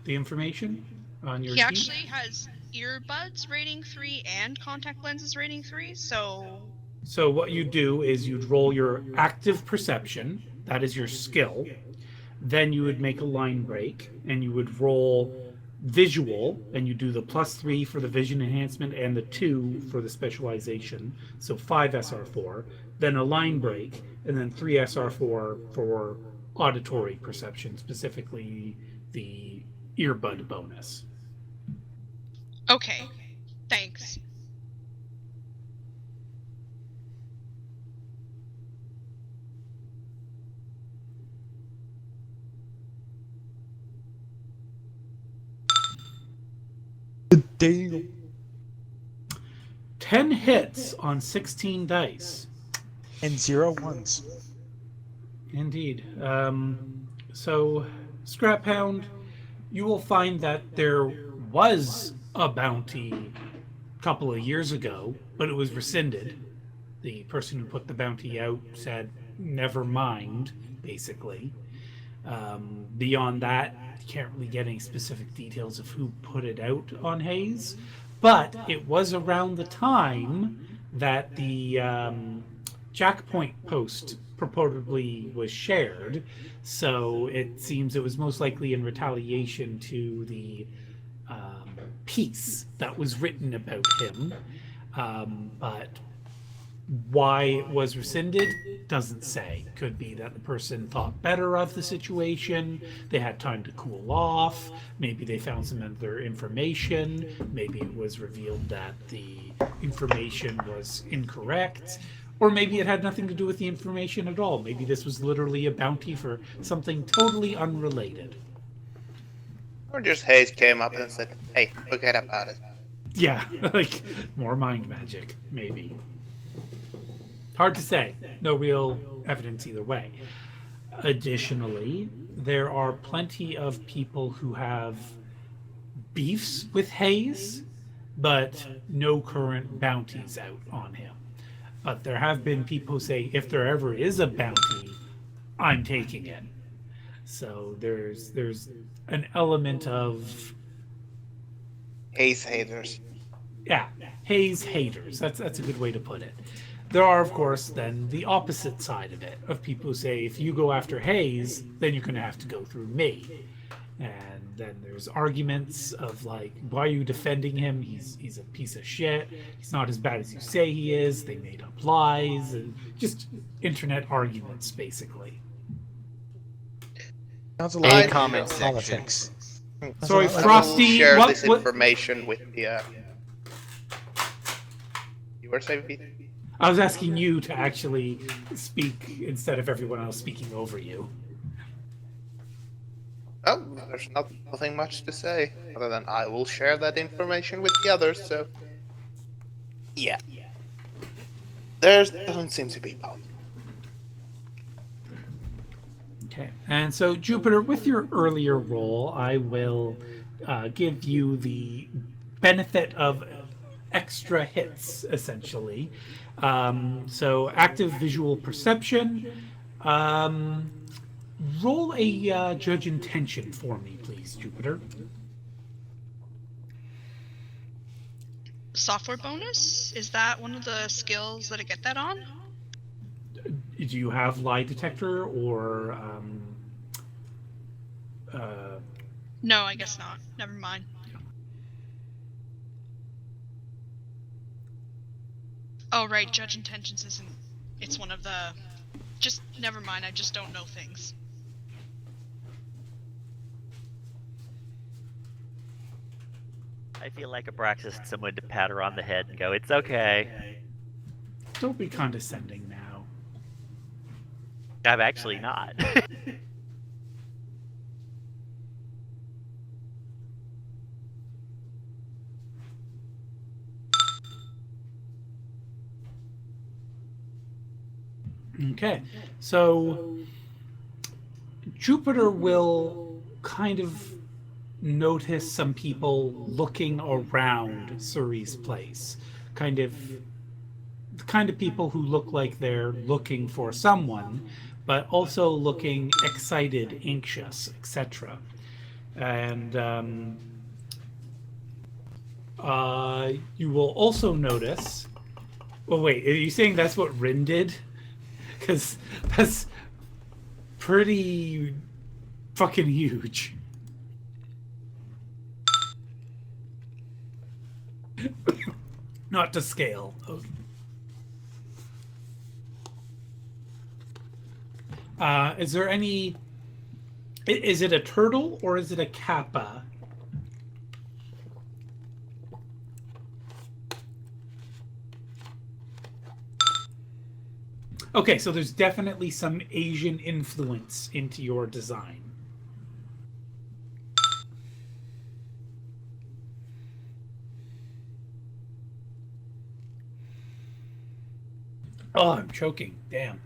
[SPEAKER 2] the information on your
[SPEAKER 4] He
[SPEAKER 2] sheet?
[SPEAKER 4] actually has earbuds rating 3 and contact lenses rating 3, so
[SPEAKER 2] So what you do is you'd roll your active perception, that is your skill. Then you would make a line break, and you would roll visual, and you do the +3 for the vision enhancement and the 2 for the specialization, so 5 SR4, then a line break, and then 3 SR4 for auditory perception, specifically the earbud bonus.
[SPEAKER 4] okay. Thanks.
[SPEAKER 7] Good deal.
[SPEAKER 2] 10 hits on 16 dice.
[SPEAKER 7] And 0 ones.
[SPEAKER 2] Indeed. So, Scrap Hound, you will find that there was a bounty a couple of years ago, but it was rescinded. The person who put the bounty out said, never mind, basically. Beyond that, you can't really get any specific details of who put it out on Hayes, but it was around the time that the Jackpoint post purportedly was shared, so it seems it was most likely in retaliation to the piece that was written about him. But why it was rescinded doesn't say. Could be that the person thought better of the situation, they had time to cool off, maybe they found some other information, maybe it was revealed that the information was incorrect, or maybe it had nothing to do with the information at all. Maybe this was literally a bounty for something totally unrelated.
[SPEAKER 3] or just Hayes came up and said, "Hey, forget about it."
[SPEAKER 2] Yeah, like more mind magic, maybe. Hard to say. No real evidence either way. Additionally, there are plenty of people who have beefs with Hayes, but no current bounties out on him. But there have been people who say, if there ever is a bounty, I'm taking it. So there's an element of,
[SPEAKER 3] Hayes haters.
[SPEAKER 2] yeah, Hayes haters. That's a good way to put it. There are, of course, then the opposite side of it, of people who say, if you go after Hayes, then you're going to have to go through me. And then there's arguments of like, why are you defending him? He's a piece of shit. He's not as bad as you say he is. They made up lies, and just internet arguments, basically.
[SPEAKER 7] Sounds a
[SPEAKER 1] A
[SPEAKER 7] lot
[SPEAKER 1] comment
[SPEAKER 7] like
[SPEAKER 1] section.
[SPEAKER 7] politics.
[SPEAKER 2] Sorry,
[SPEAKER 7] I will
[SPEAKER 2] Frosty.
[SPEAKER 3] Share
[SPEAKER 2] What?
[SPEAKER 3] this information with the. You were saying, Pete?
[SPEAKER 2] I was asking you to actually speak instead of everyone else speaking over you.
[SPEAKER 3] Oh, there's nothing much to say other than I will share that information with the others. So, yeah, there doesn't seem to be politics.
[SPEAKER 2] Okay, and so Jupiter, with your earlier role, I will give you the benefit of extra hits, essentially. So active visual perception. Roll a judge intention for me, please, Jupiter.
[SPEAKER 4] Software bonus? Is that one of the skills that I get that on?
[SPEAKER 2] Do you have lie detector or
[SPEAKER 4] No, I guess not. Never mind. Oh, right. Judge intentions isn't. It's one of the. Just never mind. I just don't know things.
[SPEAKER 6] I feel like Abraxas needs someone to pat her on the head and go, "It's okay."
[SPEAKER 2] don't be condescending now.
[SPEAKER 6] I'm actually not.
[SPEAKER 2] Okay, so Jupiter will kind of notice some people looking around Suri's place. The kind of people who look like they're looking for someone, but also looking excited, anxious, etc. And you will also notice. Well, wait, are you saying that's what Rin did? Because that's pretty fucking huge. Not to scale. Is there any... Is it a turtle or is it a kappa? Okay, so there's definitely some Asian influence into your design. Oh, I'm choking. Damn.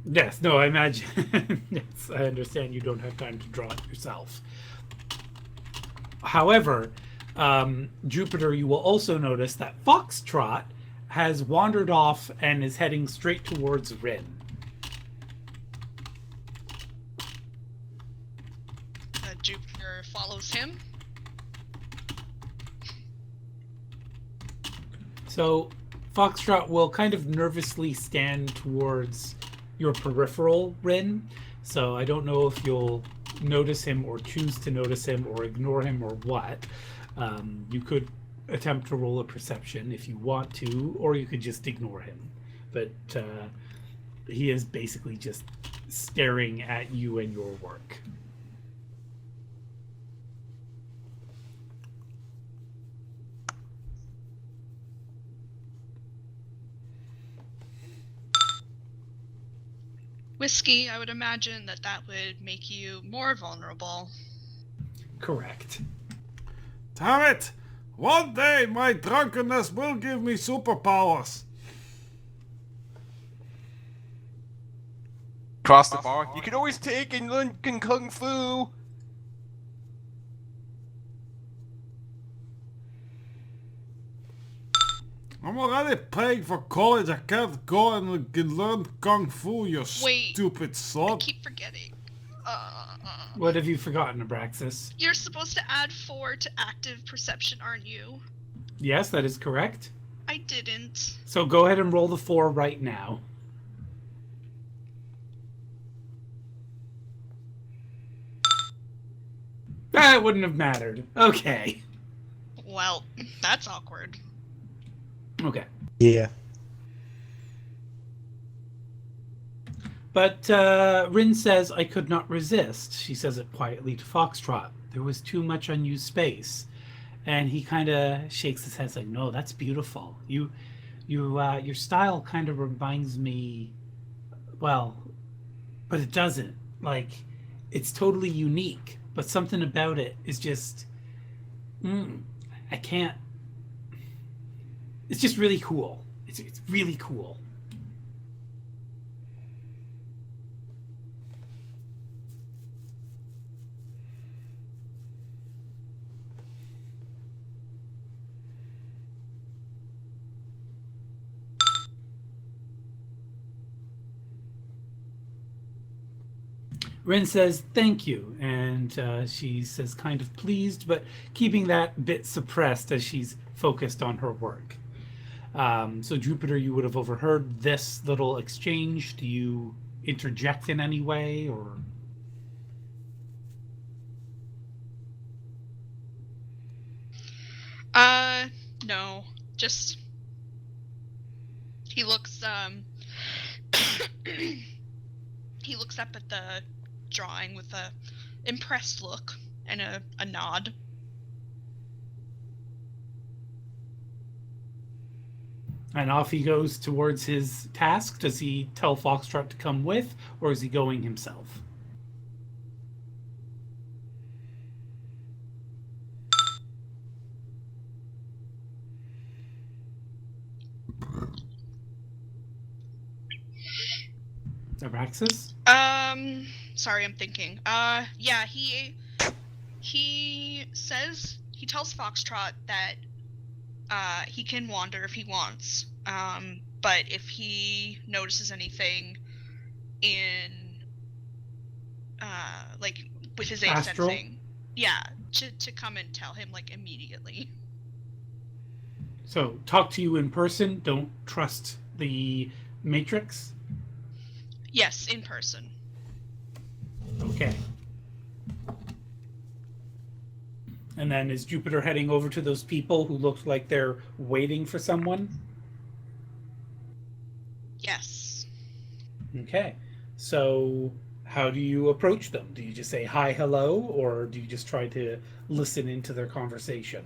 [SPEAKER 2] Yes, no, I imagine. Yes, I understand you don't have time to draw it yourself. However, Jupiter, you will also notice that Foxtrot has wandered off and is heading straight towards Rin.
[SPEAKER 4] Jupiter follows him.
[SPEAKER 2] So Foxtrot will kind of nervously stand towards your peripheral, Rin. So I don't know if you'll notice him or choose to notice him or ignore him or what. You could attempt to roll a perception if you want to, or you could just ignore him. But he is basically just staring at you and your work.
[SPEAKER 4] Whiskey, I would imagine that would make you more vulnerable.
[SPEAKER 2] Correct.
[SPEAKER 5] Damn it! One day my drunkenness will give me superpowers.
[SPEAKER 1] Cross the bar. You can always take and learn kung fu.
[SPEAKER 5] I'm already paying for college. I can't go and learn kung fu, you
[SPEAKER 4] Wait,
[SPEAKER 5] stupid
[SPEAKER 4] I
[SPEAKER 5] sod.
[SPEAKER 4] keep forgetting.
[SPEAKER 2] What have you forgotten, Abraxas?
[SPEAKER 4] You're supposed to add 4 to active perception, aren't you?
[SPEAKER 2] Yes, that is correct.
[SPEAKER 4] I didn't.
[SPEAKER 2] So go ahead and roll the 4 right now. It wouldn't have mattered. Okay.
[SPEAKER 4] Well, that's awkward.
[SPEAKER 2] Okay.
[SPEAKER 7] Yeah.
[SPEAKER 2] But Rin says, I could not resist. She says it quietly to Foxtrot. There was too much unused space. And he kind of shakes his head like, no, that's beautiful. Your style kind of reminds me, well, but it doesn't. Like, it's totally unique, but something about it is just, I can't. It's just really cool. It's really cool. Ren says, thank you. And she says, kind of pleased, but keeping that bit suppressed as she's focused on her work. So, Jupiter, you would have overheard this little exchange. Do you interject in any way, or?
[SPEAKER 4] No. Just... He looks, he looks up at the drawing with a impressed look and a nod.
[SPEAKER 2] And off he goes towards his task. Does he tell Foxtrot to come with, or is he going himself? Abraxas?
[SPEAKER 4] Sorry, I'm thinking. Yeah, he says, he tells Foxtrot that, he can wander if he wants. But if he notices anything in, like, with his eighth sensing, yeah, to come and tell him, like, immediately.
[SPEAKER 2] So, talk to you in person. Don't trust the Matrix?
[SPEAKER 4] Yes, in person.
[SPEAKER 2] Okay. And then is Jupiter heading over to those people who look like they're waiting for someone?
[SPEAKER 4] Yes.
[SPEAKER 2] Okay. So how do you approach them? Do you just say hi, hello, or do you just try to listen into their conversation?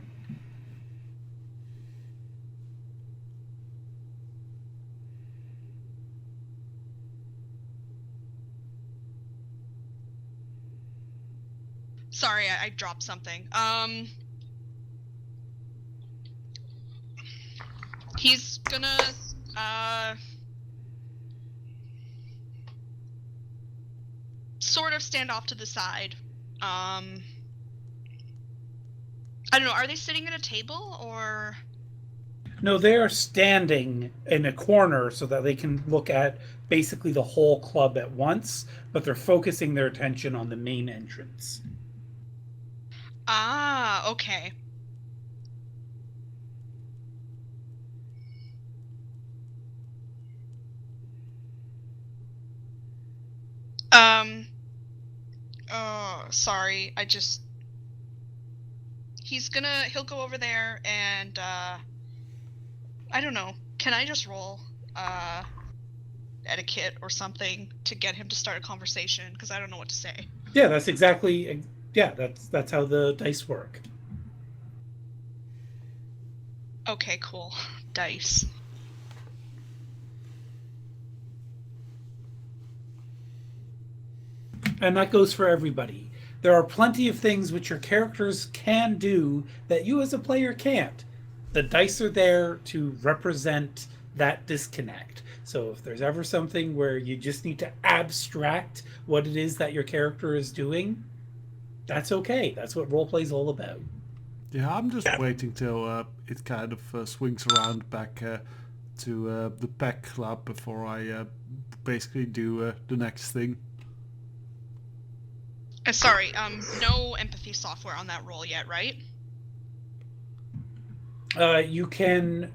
[SPEAKER 4] Sorry, I dropped something. He's gonna, sort of stand off to the side. I don't know, are they sitting at a table, or?
[SPEAKER 2] No, they are standing in a corner so that they can look at basically the whole club at once, but they're focusing their attention on the main entrance.
[SPEAKER 4] Ah, okay. Oh, sorry, he'll go over there and, I don't know, can I just roll, etiquette or something to get him to start a conversation? Because I don't know what to say.
[SPEAKER 2] Yeah, that's exactly... Yeah, that's how the dice work.
[SPEAKER 4] Okay, cool. Dice.
[SPEAKER 2] And that goes for everybody. There are plenty of things which your characters can do that you as a player can't. The dice are there to represent that disconnect. So if there's ever something where you just need to abstract what it is that your character is doing, that's okay. That's what roleplay is all about.
[SPEAKER 5] Yeah, I'm just waiting till it kind of swings around back to the Pack Club before I basically do the next thing.
[SPEAKER 4] Sorry, no empathy software on that roll yet, right?
[SPEAKER 2] You can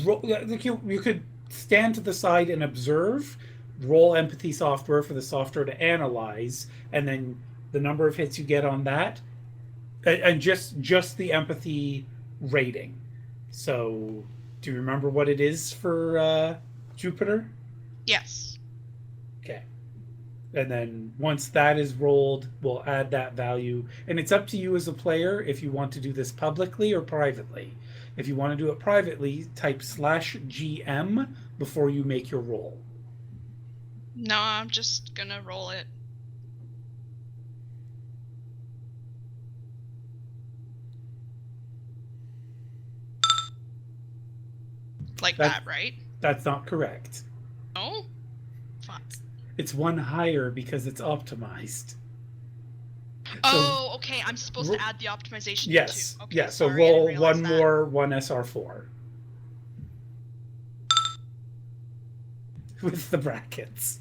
[SPEAKER 2] roll, you could stand to the side and observe, roll empathy software for the software to analyze, and then the number of hits you get on that And just the empathy rating. So, do you remember what it is for Jupiter?
[SPEAKER 4] Yes.
[SPEAKER 2] Okay. And then once that is rolled, we'll add that value. And it's up to you as a player if you want to do this publicly or privately. If you want to do it privately, type /GM before you make your roll.
[SPEAKER 4] No, I'm just gonna roll it. Like
[SPEAKER 2] That-
[SPEAKER 4] that, right?
[SPEAKER 2] That's not correct.
[SPEAKER 4] No? Fuck.
[SPEAKER 2] It's one higher because it's optimized.
[SPEAKER 4] Oh, okay. I'm supposed
[SPEAKER 2] ro-
[SPEAKER 4] to add the optimization
[SPEAKER 2] Yes.
[SPEAKER 4] too. Okay,
[SPEAKER 2] Yeah, so
[SPEAKER 4] sorry, I didn't
[SPEAKER 2] roll
[SPEAKER 4] realize
[SPEAKER 2] one
[SPEAKER 4] that.
[SPEAKER 2] more 1 SR4. With the brackets.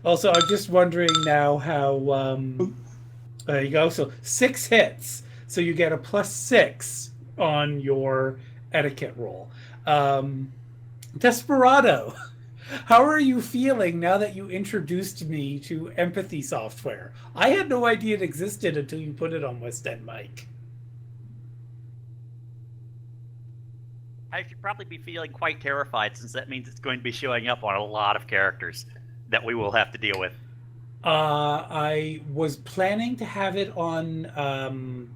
[SPEAKER 2] Also, I'm just wondering now how there you go. So 6 hits. So you get a +6 on your etiquette roll. Desperado, how are you feeling now that you introduced me to empathy software? I had no idea it existed until you put it on West End Mike.
[SPEAKER 6] I should probably be feeling quite terrified, since that means it's going to be showing up on a lot of characters that we will have to deal with.
[SPEAKER 2] I was planning to have it on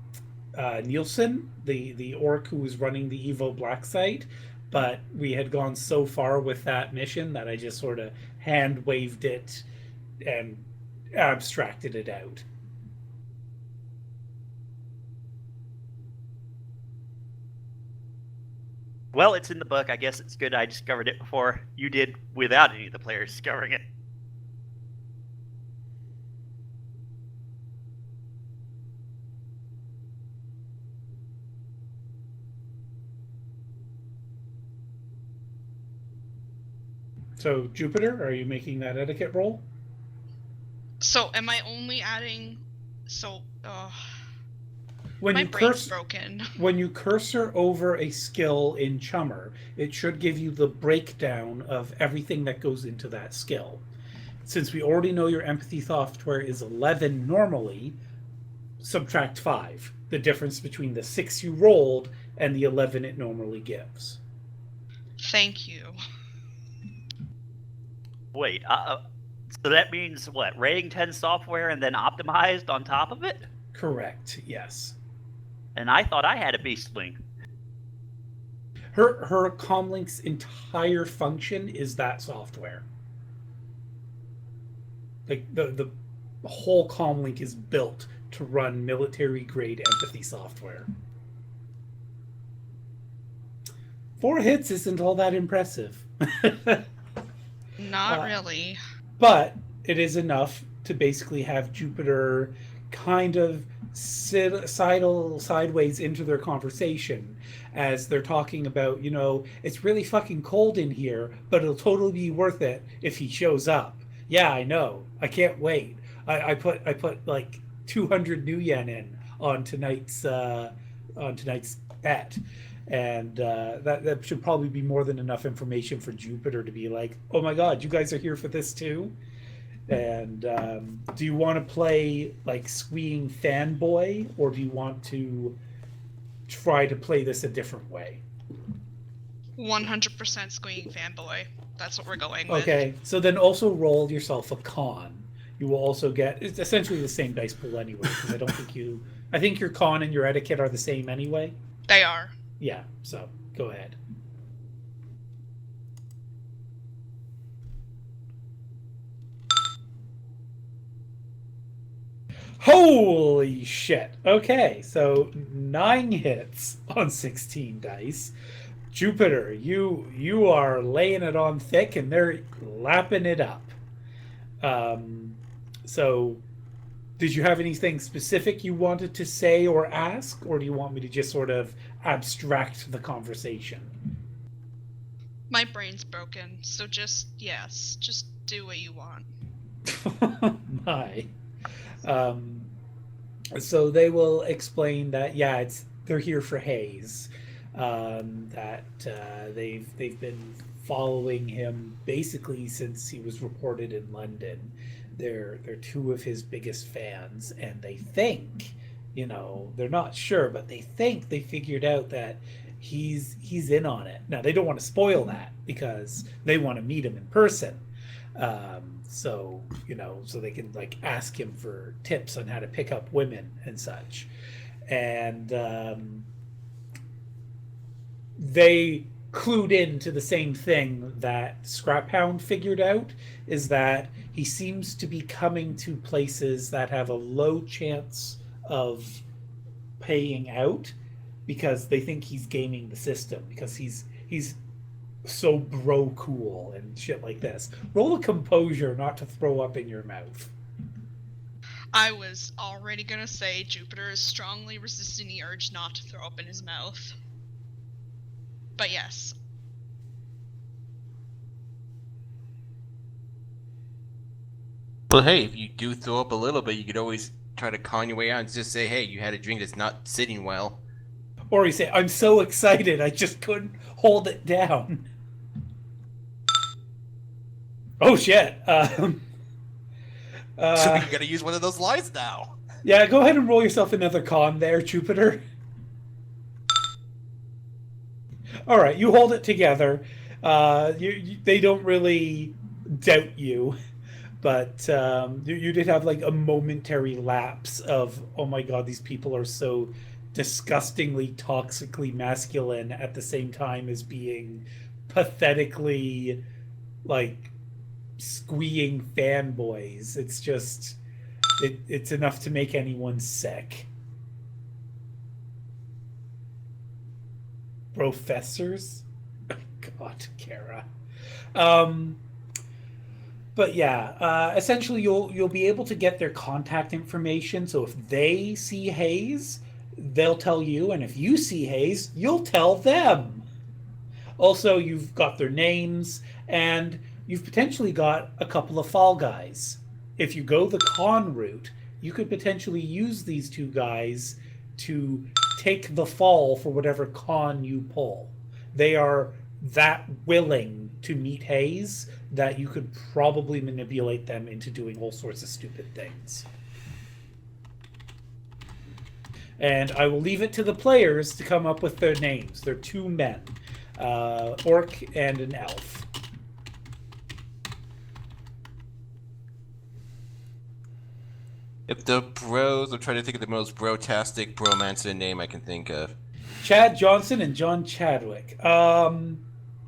[SPEAKER 2] Nielsen, the orc who was running the Evo Black site, but we had gone so far with that mission that I just sort of hand waved it and abstracted it out.
[SPEAKER 6] Well, it's in the book. I guess it's good I discovered it before you did, without any of the players discovering it.
[SPEAKER 2] So, Jupiter, are you making that etiquette roll?
[SPEAKER 4] So, am I only adding? So,
[SPEAKER 2] When
[SPEAKER 4] my
[SPEAKER 2] you
[SPEAKER 4] brain's broken.
[SPEAKER 2] when you cursor over a skill in Chummer, it should give you the breakdown of everything that goes into that skill. Since we already know your empathy software is 11 normally, subtract 5. The difference between the 6 you rolled and the 11 it normally gives.
[SPEAKER 4] Thank you.
[SPEAKER 6] Wait, so that means what? Rating 10 software and then optimized on top of it?
[SPEAKER 2] Correct, yes.
[SPEAKER 6] And I thought I had a beastling.
[SPEAKER 2] Her comlink's entire function is that software. Like the whole comlink is built to run military grade empathy software. 4 hits isn't all that impressive.
[SPEAKER 4] Not really.
[SPEAKER 2] But it is enough to basically have Jupiter kind of sideways into their conversation as they're talking about, it's really fucking cold in here, but it'll totally be worth it if he shows up. Yeah, I know. I can't wait. I put like 200 new yen in on tonight's bet. And that should probably be more than enough information for Jupiter to be like, oh my god, you guys are here for this too? And do you want to play like squeeing fanboy, or do you want to try to play this a different way?
[SPEAKER 4] 100% squeaking fanboy. That's what we're going with.
[SPEAKER 2] Okay, so then also roll yourself a con. You will also get, it's essentially the same dice pool anyway, because I think your con and your etiquette are the same anyway.
[SPEAKER 4] They are.
[SPEAKER 2] Yeah, so go ahead. Holy shit. Okay, so 9 hits on 16 dice. Jupiter, you are laying it on thick and they're lapping it up. So did you have anything specific you wanted to say or ask, or do you want me to just sort of abstract the conversation?
[SPEAKER 4] My brain's broken, so just do what you want.
[SPEAKER 2] My. So they will explain that they're here for Hayes. That they've been following him basically since he was reported in London. They're 2 of his biggest fans, and they think You know, they're not sure, but they think they figured out that he's in on it. Now they don't want to spoil that because they want to meet him in person. So you know, so they can like ask him for tips on how to pick up women and such. And they clued in to the same thing that Scraphound figured out, is that he seems to be coming to places that have a low chance of paying out because they think he's gaming the system because he's so bro cool and shit like this. Roll a composure not to throw up in your mouth.
[SPEAKER 4] I was already gonna say Jupiter is strongly resisting the urge not to throw up in his mouth. But yes.
[SPEAKER 1] But hey, if you do throw up a little bit, you could always try to con your way out and just say, hey, you had a drink that's not sitting well.
[SPEAKER 2] Or you say, I'm so excited, I just couldn't hold it down. Oh shit.
[SPEAKER 1] So you gotta use one of those lines now.
[SPEAKER 2] Yeah, go ahead and roll yourself another con there, Jupiter. All right, you hold it together. They don't really doubt you, but you did have like a momentary lapse of, oh my god, these people are so disgustingly toxically masculine at the same time as being pathetically like squeeing fanboys. It's just it's enough to make anyone sick. Professors? God, Kara. But yeah, essentially you'll be able to get their contact information. So if they see Hayes, they'll tell you, and if you see Hayes, you'll tell them. Also, you've got their names, and you've potentially got a couple of fall guys. If you go the con route, you could potentially use these two guys to take the fall for whatever con you pull. They are that willing to meet Hayes that you could probably manipulate them into doing all sorts of stupid things. And I will leave it to the players to come up with their names. They're two men, orc and an elf.
[SPEAKER 1] If the bros, I'm trying to think of the most brotastic bromancer name I can think of.
[SPEAKER 2] Chad Johnson and John Chadwick.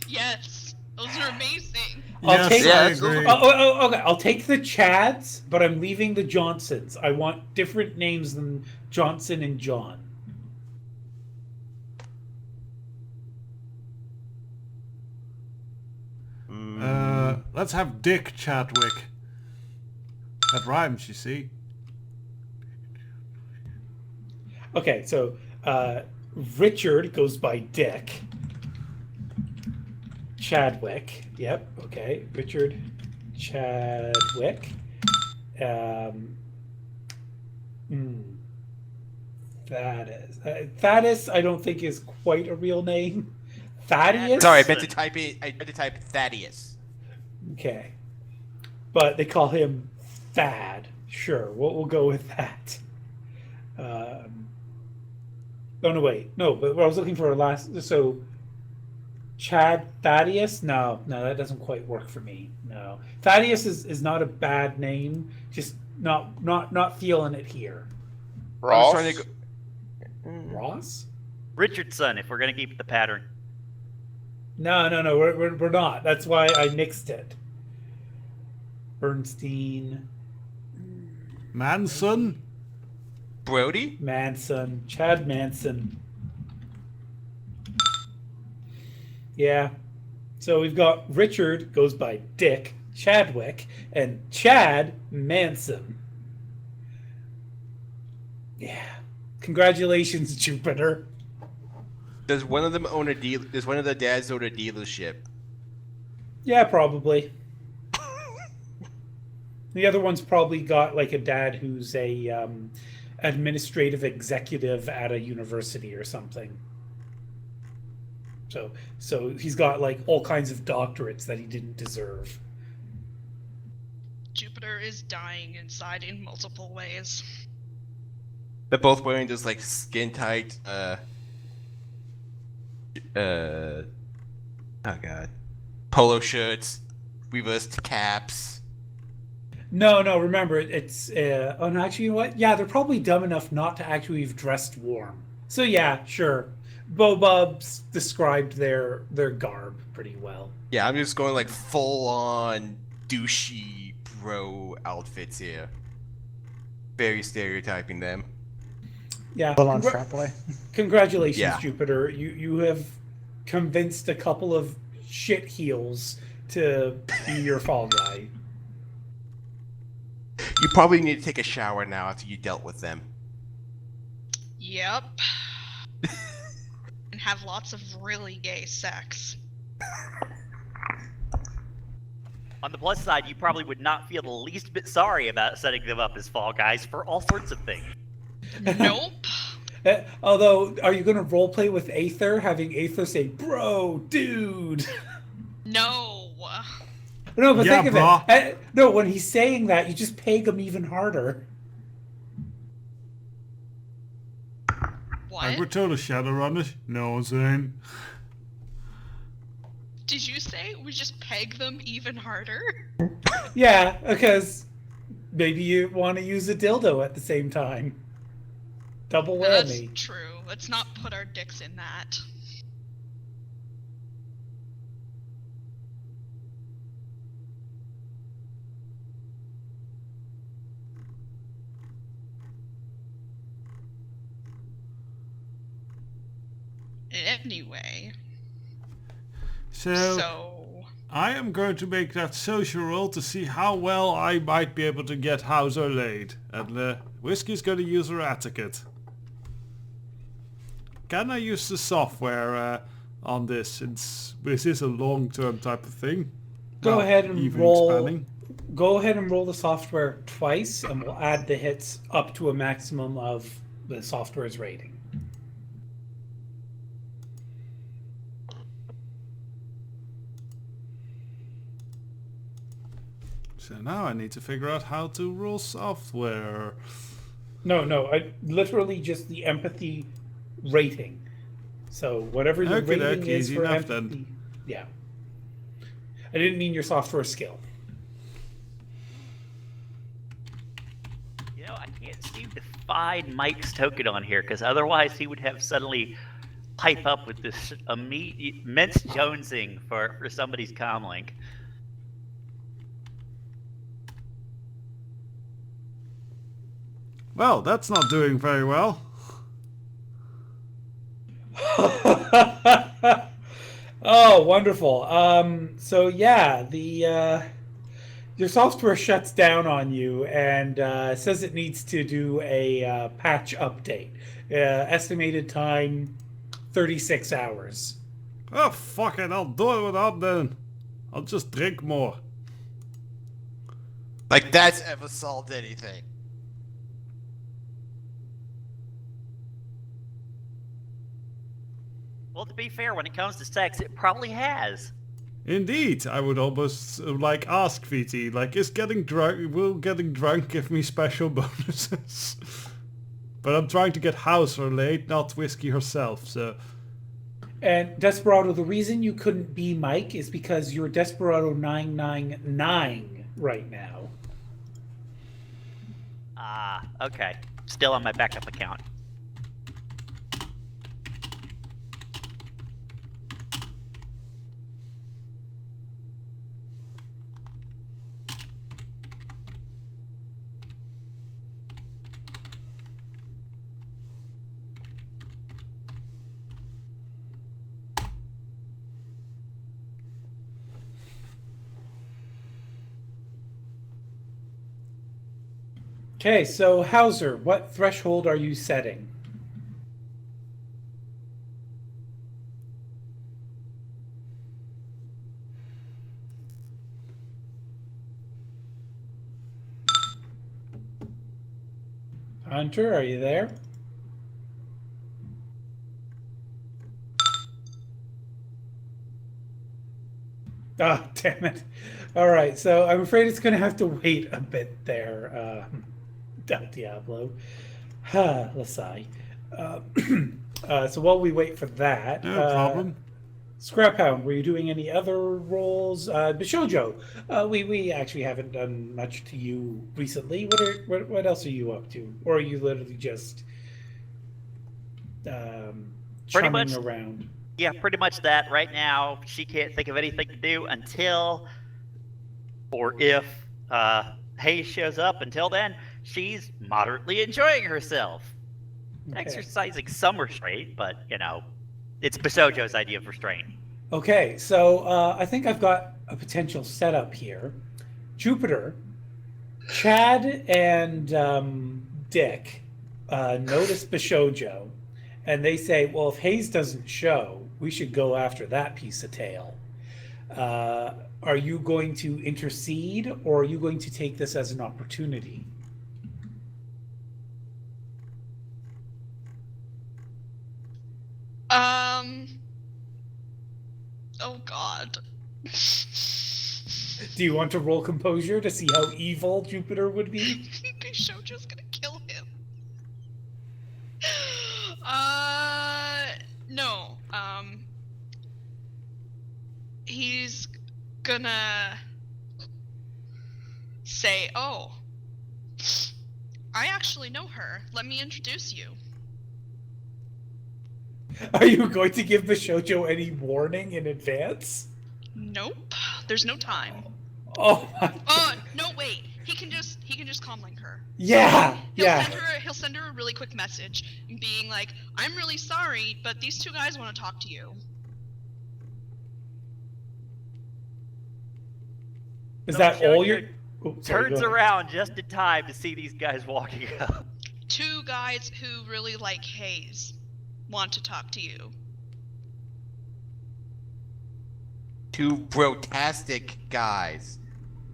[SPEAKER 4] Yes, those are amazing.
[SPEAKER 2] I'll take,
[SPEAKER 5] I agree.
[SPEAKER 2] okay, I'll take the Chads, but I'm leaving the Johnsons. I want different names than Johnson and John.
[SPEAKER 5] Let's have Dick Chadwick. That rhymes, you see.
[SPEAKER 2] Okay, so Richard goes by Dick. Chadwick. Yep, okay. Richard Chadwick. Thaddeus, I don't think is quite a real name. Thaddeus?
[SPEAKER 1] Sorry, I meant to type it. I meant to type Thaddeus.
[SPEAKER 2] Okay. But they call him Thad. Sure, we'll go with that. Oh, no, wait. No, but I was looking for a last... So, Chad Thaddeus? No, that doesn't quite work for me. No. Thaddeus is not a bad name. Just not feeling it here.
[SPEAKER 3] Ross?
[SPEAKER 1] I was trying to go...
[SPEAKER 2] Ross?
[SPEAKER 6] Richardson, if we're gonna keep the pattern.
[SPEAKER 2] No, we're not. That's why I nixed it. Bernstein,
[SPEAKER 5] Manson?
[SPEAKER 1] Brody?
[SPEAKER 2] Manson, Chad Manson. Yeah. So we've got Richard goes by Dick Chadwick and Chad Manson. Yeah. Congratulations, Jupiter.
[SPEAKER 1] Does one of them own a deal? Does one of the dads own a dealership?
[SPEAKER 2] Yeah, probably. The other one's probably got like a dad who's a administrative executive at a university or something. So he's got like all kinds of doctorates that he didn't deserve.
[SPEAKER 4] Jupiter is dying inside in multiple ways.
[SPEAKER 1] They're both wearing those like skin tight oh god, polo shirts, reversed caps.
[SPEAKER 2] No, remember, it's, oh, no, actually, you know what? Yeah, they're probably dumb enough not to actually have dressed warm. So, yeah, sure. Bobub's described their garb pretty well.
[SPEAKER 1] Yeah, I'm just going like full on douchey bro outfits here. Very stereotyping them.
[SPEAKER 2] Yeah.
[SPEAKER 7] Full on frat boy.
[SPEAKER 2] Congratulations,
[SPEAKER 1] Yeah.
[SPEAKER 2] Jupiter. You have convinced a couple of shit heels to be your fall guy.
[SPEAKER 1] You probably need to take a shower now after you dealt with them.
[SPEAKER 4] Yep. And have lots of really gay sex.
[SPEAKER 6] On the plus side, you probably would not feel the least bit sorry about setting them up as fall guys for all sorts of things.
[SPEAKER 4] Nope.
[SPEAKER 2] Although, are you going to roleplay with Aether, having Aether say, bro, dude?
[SPEAKER 4] No.
[SPEAKER 2] No, but
[SPEAKER 5] Yeah,
[SPEAKER 2] think
[SPEAKER 5] bro.
[SPEAKER 2] of it. No, when he's saying that, you just peg him even harder.
[SPEAKER 5] Like we're
[SPEAKER 4] What?
[SPEAKER 5] total Shadowrunners. No, I'm saying.
[SPEAKER 4] Did you say we just peg them even harder?
[SPEAKER 2] Yeah, because maybe you want to use a dildo at the same time. Double
[SPEAKER 4] That's
[SPEAKER 2] whammy.
[SPEAKER 4] true. Let's not put our dicks in that. Anyway,
[SPEAKER 5] So,
[SPEAKER 4] so
[SPEAKER 5] I am going to make that social roll to see how well I might be able to get Hauser laid. And Whiskey's going to use her etiquette. Can I use the software on this, since this is a long-term type of thing?
[SPEAKER 2] Go
[SPEAKER 5] Well,
[SPEAKER 2] ahead and
[SPEAKER 5] even
[SPEAKER 2] roll.
[SPEAKER 5] expanding.
[SPEAKER 2] Go ahead and roll the software twice, and we'll add the hits up to a maximum of the software's rating.
[SPEAKER 5] So now I need to figure out how to roll software.
[SPEAKER 2] No, literally just the empathy rating. So whatever the
[SPEAKER 5] Okey-doke,
[SPEAKER 2] rating is
[SPEAKER 5] easy
[SPEAKER 2] for
[SPEAKER 5] enough
[SPEAKER 2] empathy.
[SPEAKER 5] then.
[SPEAKER 2] Yeah. I didn't mean your software skill.
[SPEAKER 6] You know, I can't seem to find Mike's token on here, because otherwise he would have suddenly pipe up with this immense jonesing for somebody's comlink.
[SPEAKER 5] Well, that's not doing very well.
[SPEAKER 2] Oh, wonderful. So yeah, the your software shuts down on you and says it needs to do a patch update. Estimated time 36 hours.
[SPEAKER 5] Oh, fuck it, I'll do it without then. I'll just drink more.
[SPEAKER 1] Like that's ever solved anything.
[SPEAKER 6] Well, to be fair, when it comes to sex, it probably has.
[SPEAKER 5] Indeed, I would almost like ask VT, like, will getting drunk give me special bonuses? But I'm trying to get Hauser laid, not Whiskey herself, so...
[SPEAKER 2] And Desperado, the reason you couldn't be Mike is because you're Desperado 999 right now.
[SPEAKER 6] Ah, okay. Still on my backup account.
[SPEAKER 2] Okay, so Hauser, what threshold are you setting? Hunter, are you there? Ah, damn it. All right, so I'm afraid it's going to have to wait a bit there, Del Diablo. Let's sigh. So while we wait for that,
[SPEAKER 5] No problem.
[SPEAKER 2] Scrap Hound, were you doing any other roles? Bishojo, we actually haven't done much to you recently. What else are you up to, or are you literally just
[SPEAKER 6] Pretty
[SPEAKER 2] chumming
[SPEAKER 6] much.
[SPEAKER 2] around?
[SPEAKER 6] Yeah, pretty much that. Right now, she can't think of anything to do until, or if, Hayes shows up. Until then, she's moderately enjoying herself.
[SPEAKER 2] Okay.
[SPEAKER 6] Exercising some restraint, but, you know, it's Bisojo's idea of restraint.
[SPEAKER 2] Okay, so I think I've got a potential setup here. Jupiter, Chad, and Dick notice Bishojo, and they say, well, if Hayes doesn't show, we should go after that piece of tail. Are you going to intercede, or are you going to take this as an opportunity?
[SPEAKER 4] Oh God.
[SPEAKER 2] Do you want to roll composure to see how evil Jupiter would be?
[SPEAKER 4] Bishojo's gonna kill him. No. He's gonna say, "Oh, I actually know her. Let me introduce you."
[SPEAKER 2] Are you going to give Bishojo any warning in advance?
[SPEAKER 4] Nope. There's no time.
[SPEAKER 2] Oh my God.
[SPEAKER 4] No, wait. He can just comlink her.
[SPEAKER 2] Yeah,
[SPEAKER 4] So he'll send her a really quick message being like, "I'm really sorry, but these two guys want to talk to you."
[SPEAKER 2] Is that all
[SPEAKER 6] Bishojo
[SPEAKER 2] your... Oh, sorry,
[SPEAKER 6] turns
[SPEAKER 2] go ahead.
[SPEAKER 6] around just in time to see these guys walking up.
[SPEAKER 4] Two guys who really like Hayes want to talk to you.
[SPEAKER 1] Two brotastic guys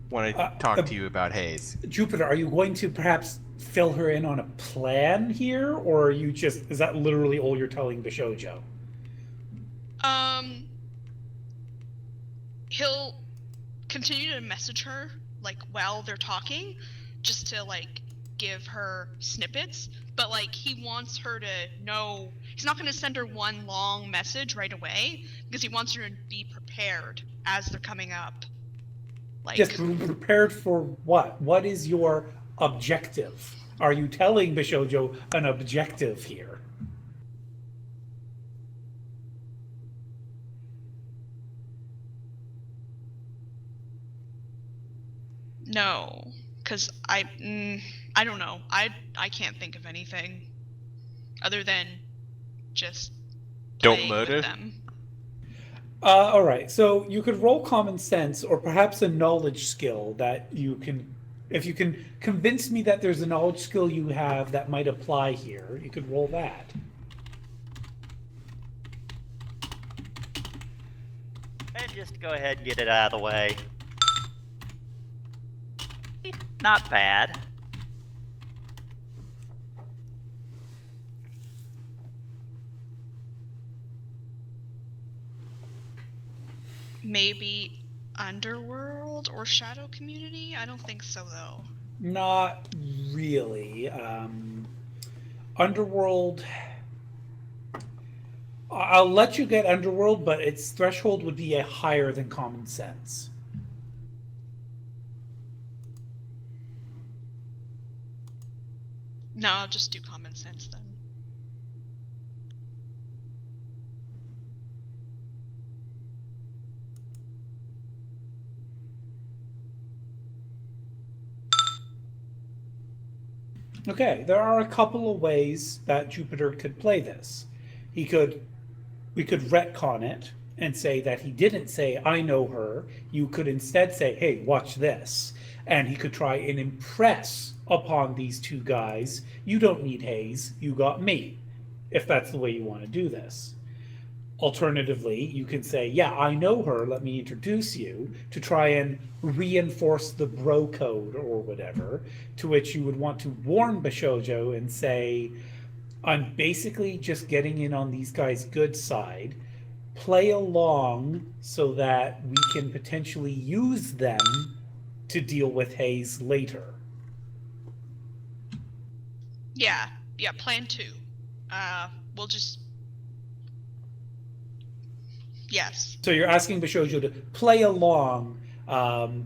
[SPEAKER 1] want to talk to you about Hayes.
[SPEAKER 2] Jupiter, are you going to perhaps fill her in on a plan here, or are you just... Is that literally all you're telling Bishojo?
[SPEAKER 4] He'll continue to message her like while they're talking, just to like give her snippets, but like he wants her to know. He's not going to send her one long message right away because he wants her to be prepared as they're coming up. Like,
[SPEAKER 2] Just prepared for what? What is your objective? Are you telling Bishojo an objective here?
[SPEAKER 4] no, because I don't know. I can't think of anything other than just
[SPEAKER 1] Don't
[SPEAKER 4] playing
[SPEAKER 1] murder?
[SPEAKER 4] with them.
[SPEAKER 2] All right, so you could roll common sense or perhaps a knowledge skill that you can... If you can convince me that there's a knowledge skill you have that might apply here, you could roll that.
[SPEAKER 6] And just go ahead and get it out of the way. Not bad.
[SPEAKER 4] Maybe Underworld or Shadow Community? I don't think so, though.
[SPEAKER 2] Not really. Underworld... I'll let you get Underworld, but its threshold would be higher than common sense.
[SPEAKER 4] No, I'll just do common sense then.
[SPEAKER 2] Okay, there are a couple of ways that Jupiter could play this. We could retcon it and say that he didn't say, I know her. You could instead say, hey, watch this. And he could try and impress upon these two guys, you don't need Hayes, you got me, if that's the way you want to do this. Alternatively, you can say, yeah, I know her, let me introduce you, to try and reinforce the bro code or whatever, to which you would want to warn Bishojo and say, I'm basically just getting in on these guys' good side, play along so that we can potentially use them to deal with Hayes later.
[SPEAKER 4] Yeah, plan 2. We'll just... Yes.
[SPEAKER 2] So you're asking Bishojo to play along,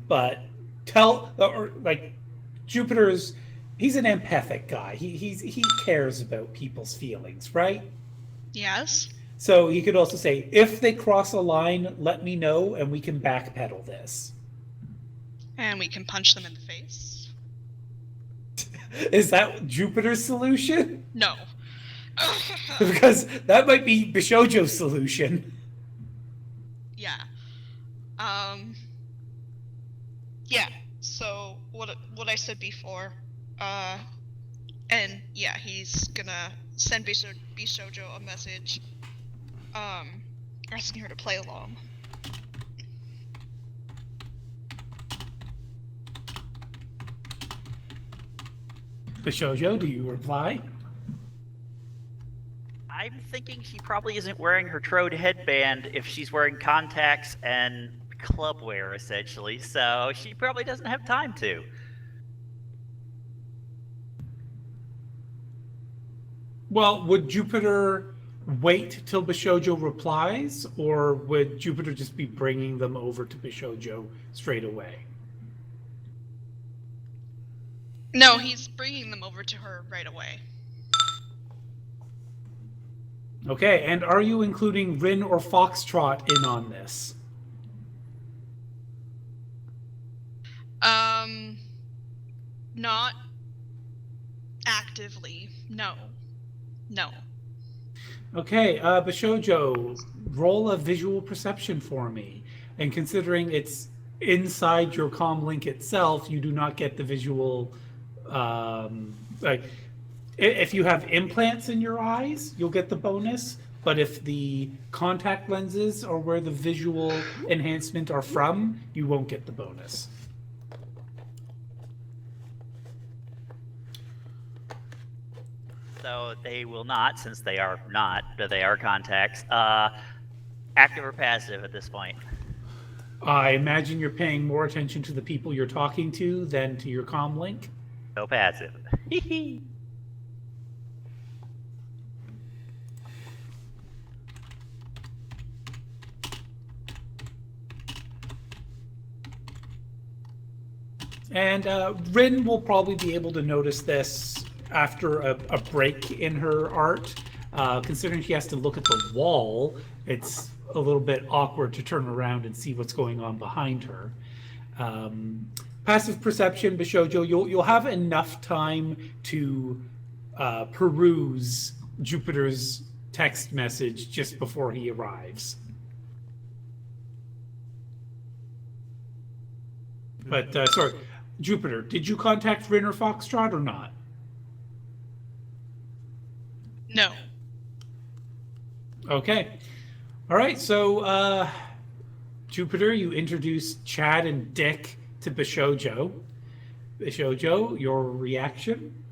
[SPEAKER 2] but Jupiter's, he's an empathic guy. He cares about people's feelings, right?
[SPEAKER 4] Yes.
[SPEAKER 2] So he could also say, if they cross a line, let me know and we can backpedal this.
[SPEAKER 4] And we can punch them in the face.
[SPEAKER 2] Is that Jupiter's solution?
[SPEAKER 4] No.
[SPEAKER 2] Because that might be Bishojo's solution.
[SPEAKER 4] Yeah. Yeah. So what I said before, and yeah, he's gonna send Bishojo a message, asking her to play along.
[SPEAKER 2] Bishojo, do you reply?
[SPEAKER 6] I'm thinking she probably isn't wearing her Trode headband if she's wearing contacts and club wear, essentially, so she probably doesn't have time to.
[SPEAKER 2] Well, would Jupiter wait till Bishojo replies, or would Jupiter just be bringing them over to Bishojo straight away?
[SPEAKER 4] No, he's bringing them over to her right away.
[SPEAKER 2] Okay, and are you including Rin or Foxtrot in on this?
[SPEAKER 4] Not actively. No.
[SPEAKER 2] Okay, Bishojo, roll a visual perception for me. And considering it's inside your comm link itself, you do not get the visual. If you have implants in your eyes, you'll get the bonus. But if the contact lenses are where the visual enhancement are from, you won't get the bonus.
[SPEAKER 6] So they will not, since they are not, they are contacts. Active or passive at this point?
[SPEAKER 2] I imagine you're paying more attention to the people you're talking to than to your comm link.
[SPEAKER 6] No passive.
[SPEAKER 2] And Rin will probably be able to notice this after a break in her art. Considering she has to look at the wall, it's a little bit awkward to turn around and see what's going on behind her. Passive perception, Bishojo, you'll have enough time to peruse Jupiter's text message just before he arrives. But, sorry, Jupiter, did you contact Rin or Foxtrot or not?
[SPEAKER 4] No.
[SPEAKER 2] Okay. All right, so, Jupiter, you introduced Chad and Dick to Bishojo. Bishojo, your reaction?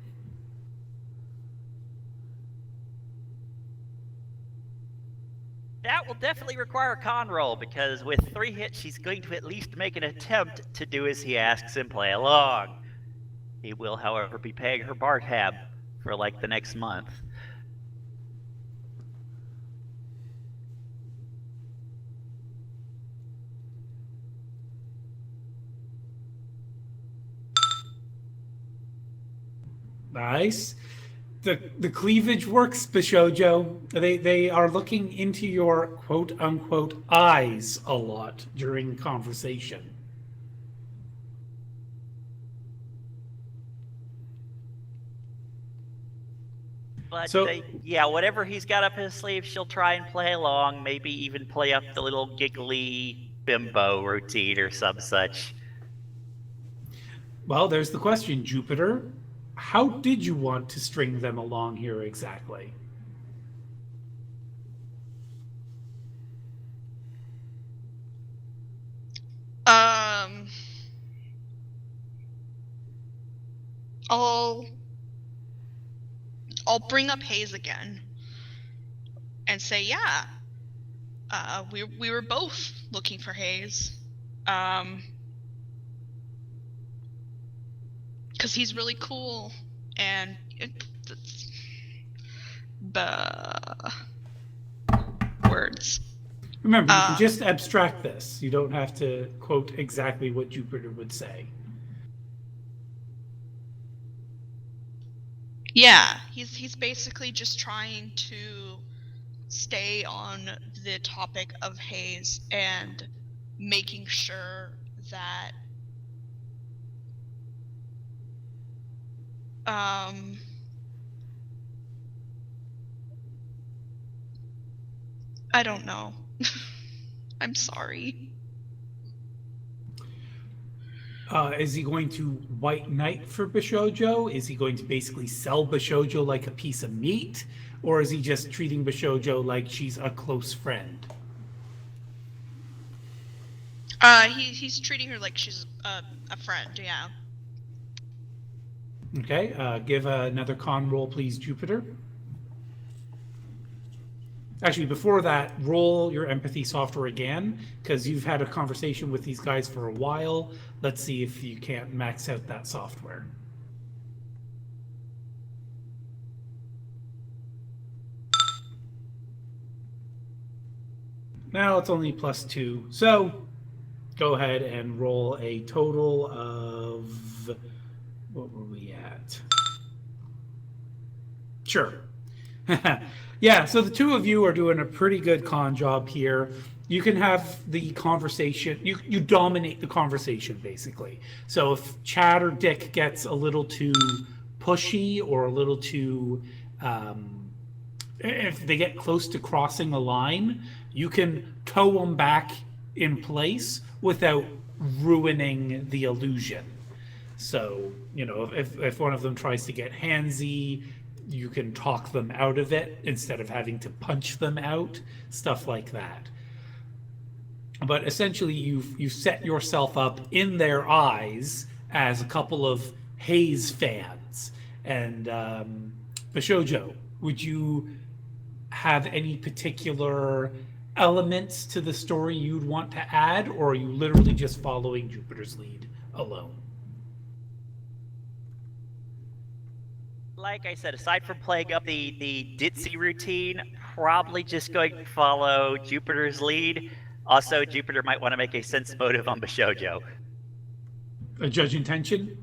[SPEAKER 6] That will definitely require a con roll, because with 3 hits, she's going to at least make an attempt to do as he asks and play along. He will, however, be paying her bar tab for like the next month.
[SPEAKER 2] Nice. The cleavage works, Bishojo. They are looking into your quote unquote eyes a lot during conversation.
[SPEAKER 6] But
[SPEAKER 2] So-
[SPEAKER 6] yeah, whatever he's got up his sleeve, she'll try and play along, maybe even play up the little giggly bimbo routine or some such.
[SPEAKER 2] Well, there's the question, Jupiter. How did you want to string them along here exactly?
[SPEAKER 4] I'll bring up Hayes again and say, yeah, we were both looking for Hayes, because he's really cool, and words.
[SPEAKER 2] Remember, you can just abstract this. You don't have to quote exactly what Jupiter would say.
[SPEAKER 4] Yeah, he's basically just trying to stay on the topic of Hayes and making sure that I don't know. I'm sorry.
[SPEAKER 2] Is he going to white knight for Bishojo? Is he going to basically sell Bishojo like a piece of meat? Or is he just treating Bishojo like she's a close friend?
[SPEAKER 4] He's treating her like she's a friend, yeah.
[SPEAKER 2] Okay, give another con roll, please, Jupiter. Actually, before that, roll your empathy software again, because you've had a conversation with these guys for a while. Let's see if you can't max out that software. Now it's only +2, so go ahead and roll a total of... what were we at? Sure. Yeah, so the two of you are doing a pretty good con job here. You can have the conversation, you dominate the conversation, basically. So if Chad or Dick gets a little too pushy or a little too, if they get close to crossing a line, you can tow them back in place without ruining the illusion. So, you know, if one of them tries to get handsy, you can talk them out of it instead of having to punch them out, stuff like that. But essentially, you've set yourself up in their eyes as a couple of Hayes fans. And Bishojo, would you have any particular elements to the story you'd want to add, or are you literally just following Jupiter's lead alone?
[SPEAKER 6] Like I said, aside from playing up the ditzy routine, probably just going to follow Jupiter's lead. Also, Jupiter might want to make a sense motive on Bishojo.
[SPEAKER 2] A judge intention?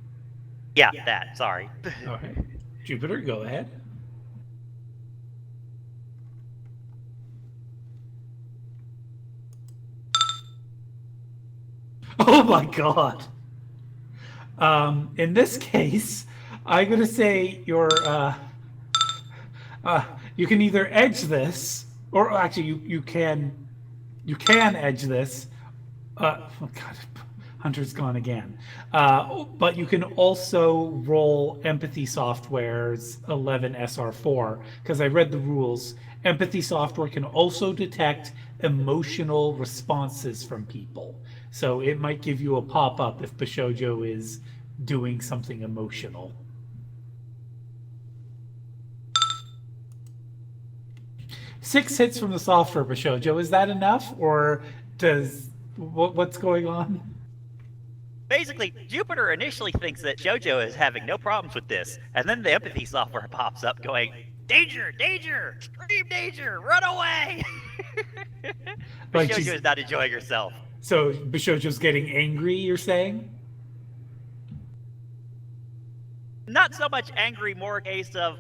[SPEAKER 6] Yeah, that, sorry.
[SPEAKER 2] All right. Jupiter, go ahead. Oh my god. In this case, I'm gonna say you can either edge this, or actually you can edge this. Oh god, Hunter's gone again. But you can also roll Empathy Software's 11 SR4, because I read the rules. Empathy software can also detect emotional responses from people. So it might give you a pop-up if Bishojo is doing something emotional. Six hits from the software, Bishojo. Is that enough, or what's going on?
[SPEAKER 6] Basically, Jupiter initially thinks that Jojo is having no problems with this, and then the empathy software pops up going, "Danger! Danger! Scream danger! Run away!"
[SPEAKER 2] Like
[SPEAKER 6] Bishojo is not enjoying herself.
[SPEAKER 2] So Bishojo's getting angry, you're saying?
[SPEAKER 6] Not so much angry, more a case of,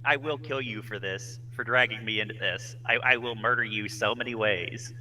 [SPEAKER 6] "I will kill you for this, for dragging me into this. I will murder you so many ways."